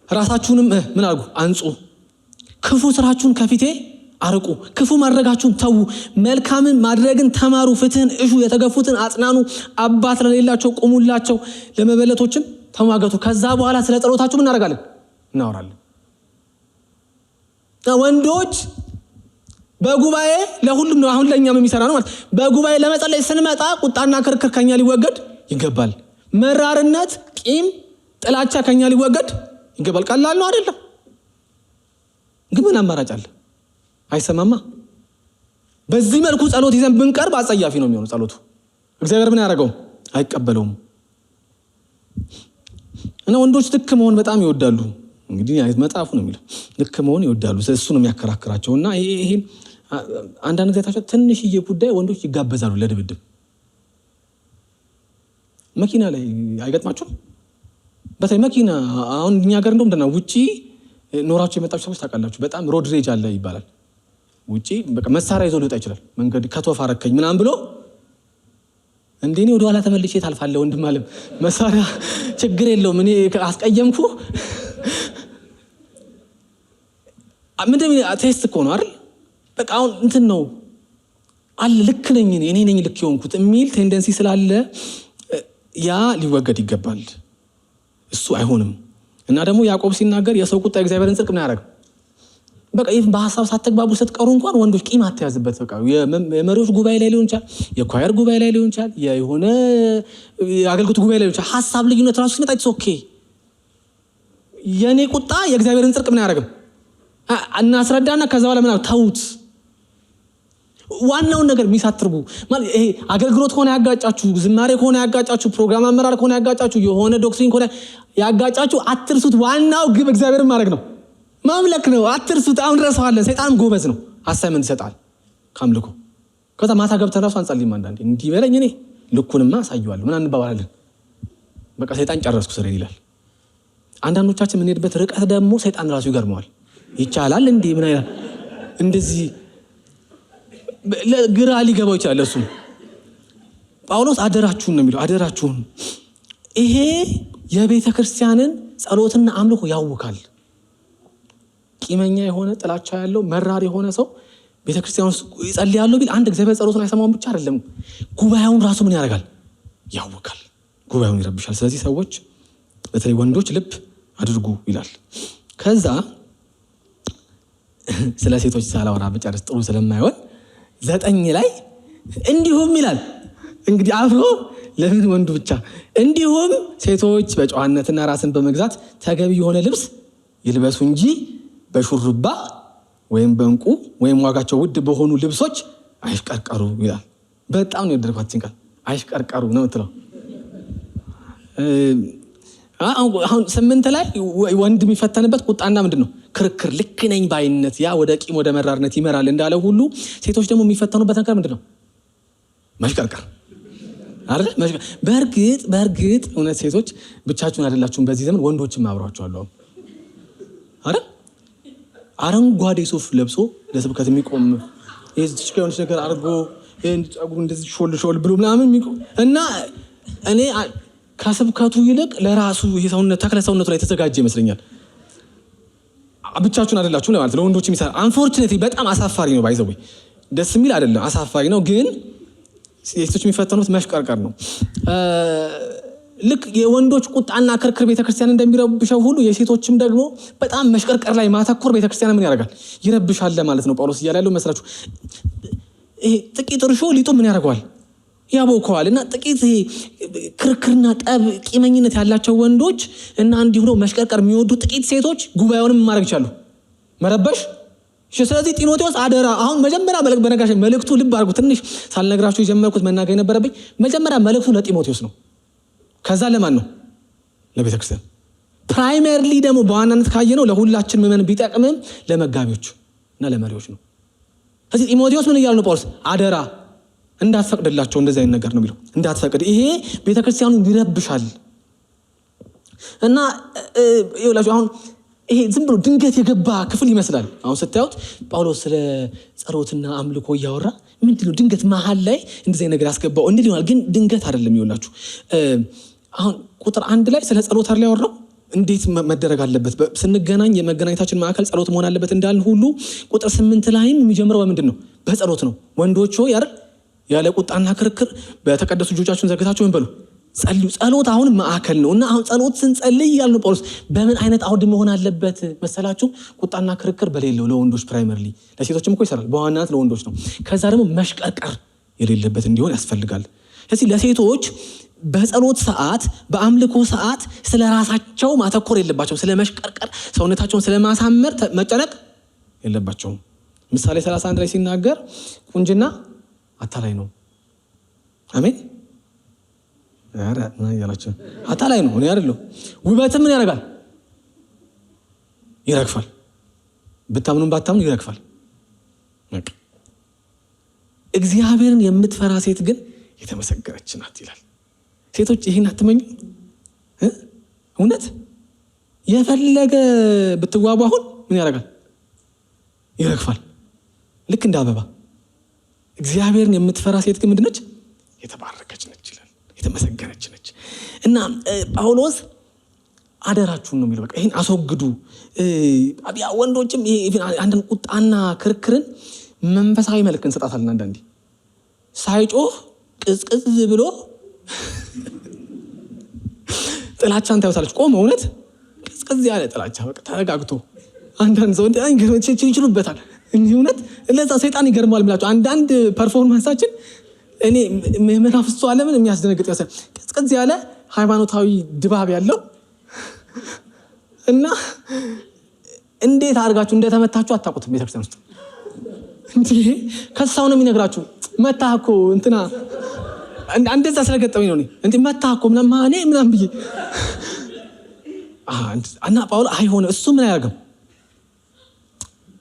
ራሳችሁንም ምን አድርጉ? አንጹ፣ ክፉ ስራችሁን ከፊቴ አርቁ፣ ክፉ ማድረጋችሁን ተዉ፣ መልካምን ማድረግን ተማሩ፣ ፍትህን እሹ፣ የተገፉትን አጽናኑ፣ አባት ለሌላቸው ቁሙላቸው፣ ለመበለቶችም ተሟገቱ። ከዛ በኋላ ስለ ጸሎታችሁ ምን እናደርጋለን? እናወራለን። ወንዶች በጉባኤ ለሁሉም ነው፣ አሁን ለእኛም የሚሰራ ነው ማለት። በጉባኤ ለመጸለይ ስንመጣ ቁጣና ክርክር ከኛ ሊወገድ ይገባል። መራርነት፣ ቂም፣ ጥላቻ ከኛ ሊወገድ ይገባል። ቀላል ነው አይደለም? ግን ምን አማራጭ አለ? አይሰማማ። በዚህ መልኩ ጸሎት ይዘን ብንቀርብ አጸያፊ ነው የሚሆነው ጸሎቱ። እግዚአብሔር ምን ያደርገው? አይቀበለውም። እና ወንዶች ልክ መሆን በጣም ይወዳሉ። እንግዲህ መጽሐፉ ነው የሚለው ልክ መሆን ይወዳሉ። እሱ ነው የሚያከራክራቸው። እና ይሄን አንዳንድ ጊዜ ታቸው ትንሽዬ ጉዳይ ወንዶች ይጋበዛሉ ለድብድብ። መኪና ላይ አይገጥማችሁም? በተለይ መኪና አሁን እኛ ሀገር እንደውም ደህና ውጪ ኖራቸው የመጣችሁ ሰዎች ታውቃላችሁ። በጣም ሮድ ሬጅ አለ ይባላል። ውጪ በቃ መሳሪያ ይዞ ሊወጣ ይችላል። መንገድ ከቶፍ አረከኝ ምናምን ብሎ እንዴ እኔ ወደኋላ ተመልሼ ታልፋለህ ወንድም አለም መሳሪያ ችግር የለውም እኔ አስቀየምኩ ምንድን ቴስት እኮ ነው አይደል? በቃ አሁን እንትን ነው አለ ልክ ነኝ እኔ ነኝ ልክ የሆንኩት የሚል ቴንደንሲ ስላለ ያ ሊወገድ ይገባል። እሱ አይሆንም። እና ደግሞ ያዕቆብ ሲናገር የሰው ቁጣ የእግዚአብሔርን ጽድቅ ምን ያደርግ? በቃ ይህን በሀሳብ ሳትግባቡ ስትቀሩ እንኳን ወንዶች ቂም አትያዝበት። በቃ የመሪዎች ጉባኤ ላይ ሊሆን ይችላል፣ የኳየር ጉባኤ ላይ ሊሆን ይችላል፣ የሆነ የአገልግሎት ጉባኤ ላይ ሊሆን ይችላል። ሀሳብ ልዩነት ራሱ ሲመጣ ኦኬ የእኔ ቁጣ የእግዚአብሔርን ጽድቅ ምን ያደርግም እናስረዳና ከዛ በኋላ ምን ተውት። ዋናውን ነገር የሚሳትርጉ ማለት ይሄ አገልግሎት ከሆነ ያጋጫችሁ፣ ዝማሬ ከሆነ ያጋጫችሁ፣ ፕሮግራም አመራር ከሆነ ያጋጫችሁ፣ የሆነ ዶክትሪን ከሆነ ያጋጫችሁ አትርሱት። ዋናው ግብ እግዚአብሔርን ማድረግ ነው፣ ማምለክ ነው። አትርሱት። አሁን ረሳዋለን። ሰይጣንም ጎበዝ ነው፣ አሳይመንት ይሰጣል ካምልኮ። ከዛ ማታ ገብተን ራሱ አንጸልይም። አንዳንዴ እንዲህ በለኝ እኔ ልኩንማ አሳየዋለሁ ምን እንባባላለን። በቃ ሰይጣን ጨረስኩ ስሬ ይላል። አንዳንዶቻችን የምንሄድበት ርቀት ደግሞ ሰይጣን ራሱ ይገርመዋል። ይቻላል እንዴ ምን አይነት እንደዚህ ግራ ሊገባው ይችላል። እሱም ጳውሎስ አደራችሁን ነው የሚለው፣ አደራችሁን። ይሄ የቤተ ክርስቲያንን ጸሎትና አምልኮ ያውካል። ቂመኛ የሆነ ጥላቻ ያለው መራር የሆነ ሰው ቤተ ክርስቲያን ውስጥ ይጸልያለሁ ቢል አንድ እግዚአብሔር ጸሎቱን አይሰማውን ብቻ አይደለም፣ ጉባኤውን ራሱ ምን ያደርጋል? ያውካል። ጉባኤውን ይረብሻል። ስለዚህ ሰዎች በተለይ ወንዶች ልብ አድርጉ ይላል። ከዛ ስለ ሴቶች ሳላወራ ብጨርስ ጥሩ ስለማይሆን 9 ላይ እንዲሁም ይላል። እንግዲህ አብሮ ለምን ወንዱ ብቻ? እንዲሁም ሴቶች በጨዋነትና ራስን በመግዛት ተገቢ የሆነ ልብስ ይልበሱ እንጂ በሹርባ ወይም በእንቁ ወይም ዋጋቸው ውድ በሆኑ ልብሶች አይሽቀርቀሩ ይላል። በጣም ነው የወደድኳት ቃል። አይሽቀርቀሩ ነው የምትለው። አሁን 8 ላይ ወንድ የሚፈተንበት ቁጣና ምንድን ነው? ክርክር፣ ልክ ነኝ ባይነት፣ ያ ወደ ቂም ወደ መራርነት ይመራል እንዳለ ሁሉ ሴቶች ደግሞ የሚፈተኑበት ነገር ምንድን ነው? መሽቀርቀር አይደል? በእርግጥ እውነት ሴቶች ብቻችሁን አይደላችሁም። በዚህ ዘመን ወንዶችም አብሯቸዋል አይደል? አረንጓዴ ሱፍ ለብሶ ለስብከት የሚቆም የዚህ የሆነች ነገር አድርጎ ጸጉሩ እንደዚህ ሾል ብሎ ምናምን የሚቆም እና እኔ ከስብከቱ ይልቅ ለራሱ ተክለ ሰውነቱ ላይ የተዘጋጀ ይመስለኛል። ብቻችሁን አይደላችሁም ለማለት ለወንዶች የሚሰራ አንፎርቹኔትሊ በጣም አሳፋሪ ነው። ባይዘው ደስ የሚል አይደለም፣ አሳፋሪ ነው። ግን ሴቶች የሚፈተኑት መሽቀርቀር ነው። ልክ የወንዶች ቁጣና ክርክር ቤተክርስቲያን እንደሚረብሸው ሁሉ የሴቶችም ደግሞ በጣም መሽቀርቀር ላይ ማተኮር ቤተክርስቲያን ምን ያደርጋል? ይረብሻል ማለት ነው። ጳውሎስ እያለ ያለው መስላችሁ ይሄ ጥቂት እርሾ ሊጡ ምን ያደርገዋል? ያቦከዋል። እና ጥቂት ክርክርና ጠብ ቂመኝነት ያላቸው ወንዶች እና እንዲሁ ነው መሽቀርቀር የሚወዱ ጥቂት ሴቶች ጉባኤውንም ማድረግ ይቻሉ መረበሽ። ስለዚህ ጢሞቴዎስ አደራ። አሁን መጀመሪያ በነጋሽ መልእክቱ ልብ አድርጉ። ትንሽ ሳልነግራችሁ የጀመርኩት መናገር የነበረብኝ መጀመሪያ መልእክቱ ለጢሞቴዎስ ነው። ከዛ ለማን ነው? ለቤተ ክርስቲያን። ፕራይመሪሊ ደግሞ በዋናነት ካየነው ለሁላችን ምዕመን ቢጠቅምም ለመጋቢዎች እና ለመሪዎች ነው። ስለዚህ ጢሞቴዎስ ምን እያሉ ነው? ጳውሎስ አደራ እንዳትፈቅድላቸው እንደዚህ አይነት ነገር ነው የሚለው። እንዳትፈቅድ፣ ይሄ ቤተክርስቲያኑን ይረብሻል። እና ይኸውላችሁ አሁን ይሄ ዝም ብሎ ድንገት የገባ ክፍል ይመስላል። አሁን ስታዩት ጳውሎስ ስለ ጸሎትና አምልኮ እያወራ ምንድነው ድንገት መሀል ላይ እንደዚህ ነገር ያስገባው እንዴ ይሆናል። ግን ድንገት አይደለም። ይኸውላችሁ አሁን ቁጥር 1 ላይ ስለ ጸሎት አይደል ያወራው? እንዴት መደረግ አለበት? ስንገናኝ የመገናኘታችን ማዕከል ጸሎት መሆን አለበት እንዳልን ሁሉ ቁጥር 8 ላይም የሚጀምረው በምንድን ነው? በጸሎት ነው። ወንዶች ሆይ አይደል ያለ ቁጣና ክርክር በተቀደሱ እጆቻችሁን ዘርግታችሁ ምን በሉ ጸልዩ። ጸሎት አሁን ማዕከል ነው እና አሁን ጸሎት ስንጸልይ ያልነው ጳውሎስ በምን አይነት አውድ መሆን አለበት መሰላችሁ? ቁጣና ክርክር በሌለው ለወንዶች ፕራይመርሊ፣ ለሴቶችም እኮ ይሰራል፣ በዋናነት ለወንዶች ነው። ከዛ ደግሞ መሽቀርቀር የሌለበት እንዲሆን ያስፈልጋል። ስለዚህ ለሴቶች በጸሎት ሰዓት በአምልኮ ሰዓት ስለ ራሳቸው ማተኮር የለባቸው፣ ስለ መሽቀርቀር ሰውነታቸውን ስለ ማሳመር መጨነቅ የለባቸውም። ምሳሌ 31 ላይ ሲናገር ቁንጅና አታላይ ነው። አሜን ያላችሁ አታላይ ነው። እኔ አይደለሁ። ውበትም ምን ያደርጋል? ይረግፋል። ብታምኑም ባታምኑ ይረግፋል። እግዚአብሔርን የምትፈራ ሴት ግን የተመሰገነች ናት ይላል። ሴቶች ይህን አትመኙ? እውነት የፈለገ ብትዋቡ አሁን ምን ያደርጋል? ይረግፋል፣ ልክ እንደ አበባ። እግዚአብሔርን የምትፈራ ሴት ግን ምንድነች? የተባረከች ነች ይላል፣ የተመሰገነች ነች። እና ጳውሎስ አደራችሁን ነው የሚለው። በቃ ይህን አስወግዱ። ወንዶችም አንድን ቁጣና ክርክርን መንፈሳዊ መልክ እንሰጣታለን። አንዳንዴ ሳይጮህ ቅዝቅዝ ብሎ ጥላቻን ታዩታለች። ቆመ እውነት ቅዝቅዝ ያለ ጥላቻ በቃ ተረጋግቶ አንዳንድ ሰው ይችሉበታል። እውነት ለዛ ሰይጣን ይገርማል ብላችሁ አንዳንድ ፐርፎርማንሳችን እኔ መናፍስቱ ዓለምን የሚያስደነግጥ ያሰ ቅዝቅዝ ያለ ሃይማኖታዊ ድባብ ያለው እና እንዴት አድርጋችሁ እንደተመታችሁ አታውቁትም። ቤተክርስቲያን ውስጥ እንዴ ከሳው ነው የሚነግራችሁ። መታህ እኮ እንትና እንደዛ ስለገጠመኝ ነው እንዴ መታህ እኮ ምናምን ብዬ እና ጳውሎስ አይሆነ እሱ ምን አያደርግም።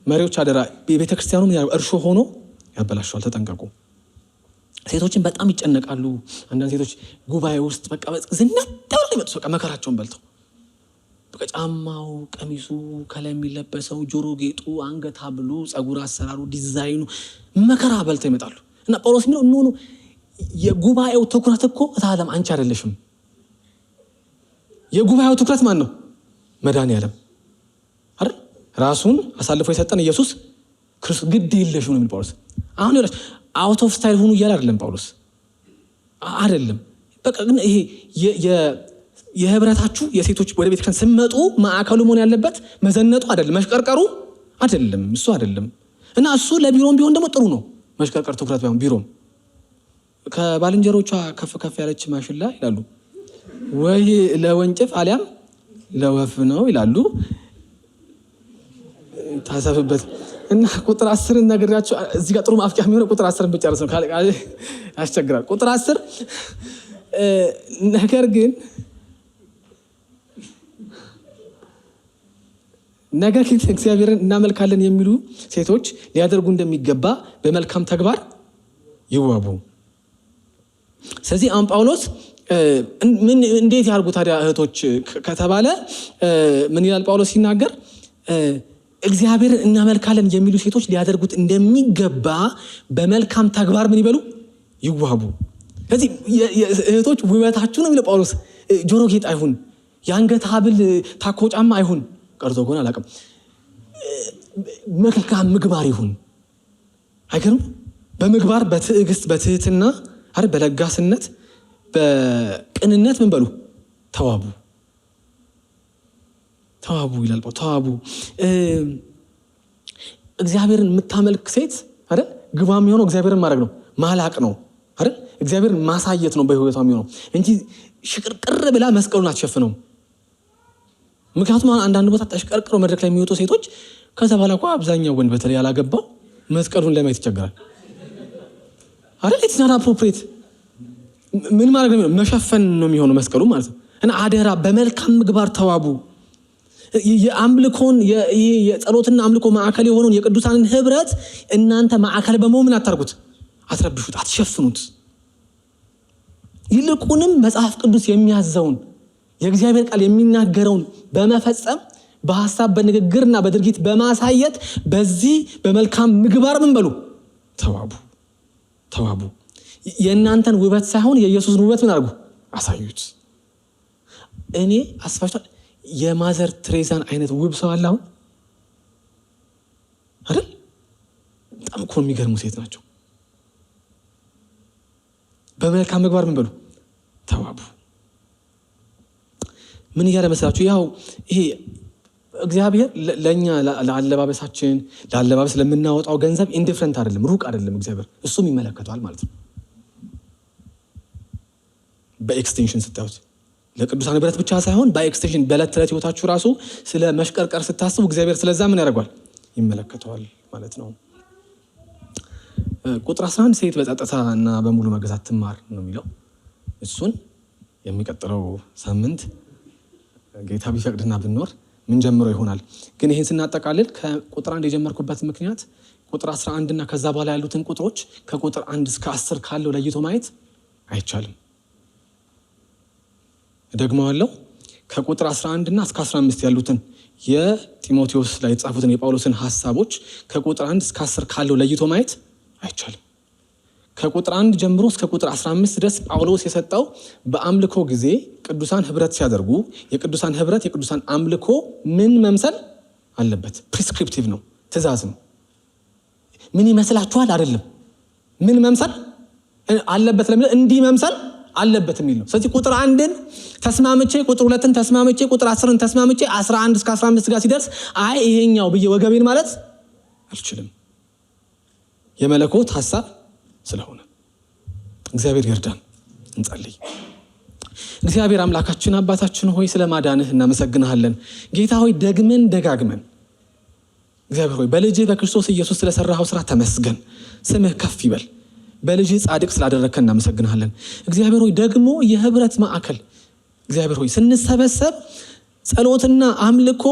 መሪዎች አደራ ቤተክርስቲያኑ ምን ያደርግ እርሾ ሆኖ ያበላሸዋል። ተጠንቀቁ። ሴቶችን በጣም ይጨነቃሉ። አንዳንድ ሴቶች ጉባኤ ውስጥ በቃ ዝናጣው ላይ መጥቶ በቃ መከራቸውን በልተው በቃ ጫማው፣ ቀሚሱ፣ ከላይ የሚለበሰው ጆሮ ጌጡ፣ አንገት ሐብሉ፣ ጸጉር አሰራሩ፣ ዲዛይኑ መከራ በልተው ይመጣሉ። እና ጳውሎስ የሚለው ኖ የጉባኤው ትኩረት እኮ እታለም አንቺ አይደለሽም። የጉባኤው ትኩረት ማን ነው? መድኃኒዓለም አይደል? ራሱን አሳልፎ የሰጠን ኢየሱስ ክርስቶስ። ግድ የለሽም ነው የሚል ጳውሎስ። አሁን ይላል አውት ኦፍ ስታይል ሁኑ እያለ አይደለም ጳውሎስ አይደለም። በቃ ግን ይሄ የህብረታችሁ የሴቶች ወደ ቤተክርስቲያን ስመጡ ማዕከሉ መሆን ያለበት መዘነጡ አይደለም፣ መሽቀርቀሩ አይደለም፣ እሱ አይደለም። እና እሱ ለቢሮም ቢሆን ደግሞ ጥሩ ነው መሽቀርቀር ትኩረት ባይሆን። ቢሮም ከባልንጀሮቿ ከፍ ከፍ ያለች ማሽላ ይላሉ ወይ ለወንጭፍ አሊያም ለወፍ ነው ይላሉ። ታሰብበት እና ቁጥር 10 ነገራችሁ እዚህ ጋር ጥሩ ማፍቂያ የሚሆነው ቁጥር 10 ብቻ ነው። ያስቸግራል። ቁጥር 10 ነገር ግን እግዚአብሔርን እናመልካለን የሚሉ ሴቶች ሊያደርጉ እንደሚገባ በመልካም ተግባር ይዋቡ። ስለዚህ አሁን ጳውሎስ እንዴት ያርጉ ታዲያ እህቶች ከተባለ ምን ይላል ጳውሎስ ሲናገር? እግዚአብሔርን እናመልካለን የሚሉ ሴቶች ሊያደርጉት እንደሚገባ በመልካም ተግባር ምን ይበሉ? ይዋቡ። ስለዚህ እህቶች ውበታችሁ ነው የሚለው ጳውሎስ። ጆሮ ጌጥ አይሁን፣ የአንገት ሐብል ታኮ ጫማ አይሁን፣ ቀርቶ ከሆነ አላውቅም። መልካም ምግባር ይሁን። አይገርም? በምግባር በትዕግስት በትህትና አይደል፣ በለጋስነት በቅንነት ምን በሉ? ተዋቡ ይላል። ተዋቡ። እግዚአብሔርን የምታመልክ ሴት አይደል ግባ የሚሆነው እግዚአብሔርን ማድረግ ነው፣ ማላቅ ነው አይደል፣ እግዚአብሔርን ማሳየት ነው በህይወቷ የሚሆነው እንጂ ሽቅርቅር ብላ መስቀሉን አትሸፍነውም። ምክንያቱም አንዳንድ ቦታ ተሽቀርቅረው መድረክ ላይ የሚወጡ ሴቶች ከዛ በኋላ እኮ አብዛኛው ወንድ በተለይ ያላገባው መስቀሉን ለማየት ይቸገራል አይደል። ኢትስ ናት አፕሮፕሪየት። ምን ማድረግ ነው? መሸፈን ነው የሚሆነው መስቀሉ ማለት ነው። እና አደራ በመልካም ምግባር ተዋቡ። የአምልኮን የጸሎትና አምልኮ ማዕከል የሆነውን የቅዱሳንን ህብረት እናንተ ማዕከል በመሆን ምን አታርጉት? አትረብሹት፣ አትሸፍኑት። ይልቁንም መጽሐፍ ቅዱስ የሚያዘውን የእግዚአብሔር ቃል የሚናገረውን በመፈጸም በሐሳብ በንግግርና በድርጊት በማሳየት በዚህ በመልካም ምግባር ምን በሉ? ተዋቡ። የእናንተን ውበት ሳይሆን የኢየሱስን ውበት ምን አድርጉ? አሳዩት። እኔ አስፋሽቷል የማዘር ትሬዛን አይነት ውብ ሰው አለ አሁን አይደል? በጣም እኮ የሚገርሙ ሴት ናቸው። በመልካም ምግባር ምን በሉ ተዋቡ። ምን እያለ መሰላችሁ? ያው ይሄ እግዚአብሔር ለእኛ ለአለባበሳችን ለአለባበስ ለምናወጣው ገንዘብ ኢንዲፍረንት አይደለም፣ ሩቅ አይደለም። እግዚአብሔር እሱም ይመለከተዋል ማለት ነው። በኤክስቴንሽን ስታዩት ለቅዱሳን ህብረት ብቻ ሳይሆን በኤክስቴንሽን በዕለት ተዕለት ህይወታችሁ ራሱ ስለ መሽቀርቀር ስታስቡ እግዚአብሔር ስለዛ ምን ያደርጓል? ይመለከተዋል ማለት ነው። ቁጥር 11 ሴት በጸጥታ እና በሙሉ መገዛት ትማር ነው የሚለው። እሱን የሚቀጥለው ሳምንት ጌታ ቢፈቅድና ብንኖር ምን ጀምሮ ይሆናል። ግን ይህን ስናጠቃልል ከቁጥር 1 የጀመርኩበት ምክንያት ቁጥር 11 እና ከዛ በኋላ ያሉትን ቁጥሮች ከቁጥር 1 እስከ 10 ካለው ለይቶ ማየት አይቻልም። ደግመዋለሁ። ከቁጥር 11 እና እስከ 15 ያሉትን የጢሞቴዎስ ላይ የተጻፉትን የጳውሎስን ሐሳቦች ከቁጥር 1 እስከ 10 ካለው ለይቶ ማየት አይቻልም። ከቁጥር 1 ጀምሮ እስከ ቁጥር 15 ድረስ ጳውሎስ የሰጠው በአምልኮ ጊዜ ቅዱሳን ህብረት ሲያደርጉ የቅዱሳን ህብረት የቅዱሳን አምልኮ ምን መምሰል አለበት? ፕሪስክሪፕቲቭ ነው፣ ትእዛዝ ነው። ምን ይመስላችኋል? አይደለም ምን መምሰል አለበት ለሚለው እንዲህ መምሰል አለበት የሚል ነው። ስለዚህ ቁጥር 1ን ተስማምቼ ቁጥር 2ን ተስማምቼ ቁጥር 10ን ተስማምቼ 11 እስከ 15 ጋር ሲደርስ አይ ይሄኛው ብዬ ወገቤን ማለት አልችልም። የመለኮት ሐሳብ ስለሆነ እግዚአብሔር ይርዳን። እንጸልይ። እግዚአብሔር አምላካችን አባታችን ሆይ ስለማዳንህ እናመሰግንሃለን። ጌታ ሆይ ደግመን ደጋግመን እግዚአብሔር ሆይ በልጅህ በክርስቶስ ኢየሱስ ስለሰራኸው ስራ ተመስገን። ስምህ ከፍ ይበል። በልጅህ ጻድቅ ስላደረግከን እናመሰግንሃለን። እግዚአብሔር ሆይ ደግሞ የህብረት ማዕከል እግዚአብሔር ሆይ ስንሰበሰብ ጸሎትና አምልኮ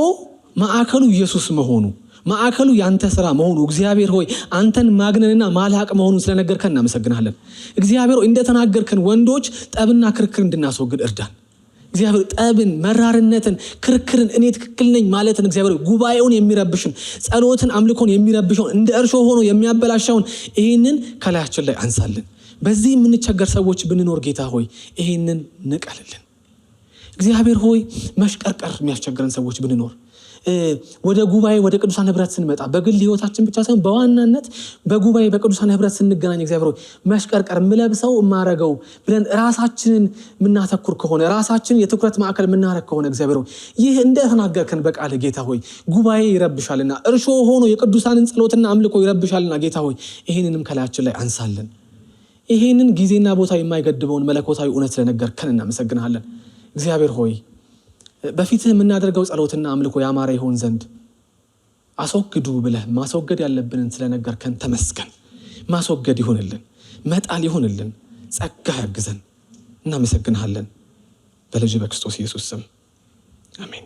ማዕከሉ ኢየሱስ መሆኑ ማዕከሉ ያንተ ስራ መሆኑ እግዚአብሔር ሆይ አንተን ማግነንና ማልሃቅ መሆኑን ስለነገርከን እናመሰግናለን። እግዚአብሔር ሆይ እንደተናገርከን ወንዶች ጠብና ክርክር እንድናስወግድ እርዳን። እግዚአብሔር ጠብን፣ መራርነትን፣ ክርክርን እኔ ትክክል ነኝ ማለትን እግዚአብሔር ጉባኤውን የሚረብሽን ጸሎትን አምልኮን የሚረብሸውን እንደ እርሾ ሆኖ የሚያበላሻውን ይህንን ከላያችን ላይ አንሳልን። በዚህ የምንቸገር ሰዎች ብንኖር ጌታ ሆይ ይህንን ንቀልልን። እግዚአብሔር ሆይ መሽቀርቀር የሚያስቸግረን ሰዎች ብንኖር ወደ ጉባኤ ወደ ቅዱሳን ህብረት ስንመጣ በግል ህይወታችን ብቻ ሳይሆን በዋናነት በጉባኤ በቅዱሳን ህብረት ስንገናኝ እግዚአብሔር ሆይ መሽቀርቀር ምለብሰው ማረገው ብለን ራሳችንን የምናተኩር ከሆነ ራሳችንን የትኩረት ማዕከል የምናረግ ከሆነ እግዚአብሔር ሆይ ይህ እንደተናገርከን በቃል ጌታ ሆይ ጉባኤ ይረብሻልና እርሾ ሆኖ የቅዱሳንን ጸሎትና አምልኮ ይረብሻልና ጌታ ሆይ ይህንንም ከላያችን ላይ አንሳለን። ይህንን ጊዜና ቦታ የማይገድበውን መለኮታዊ እውነት ስለነገርከን እናመሰግናለን። እግዚአብሔር ሆይ በፊትህ የምናደርገው ጸሎትና አምልኮ ያማረ ይሆን ዘንድ አስወግዱ ብለህ ማስወገድ ያለብንን ስለነገርከን ተመስገን። ማስወገድ ይሆንልን፣ መጣል ይሆንልን፣ ጸጋ ያግዘን። እናመሰግንሃለን። በልጅ በክርስቶስ ኢየሱስ ስም አሜን።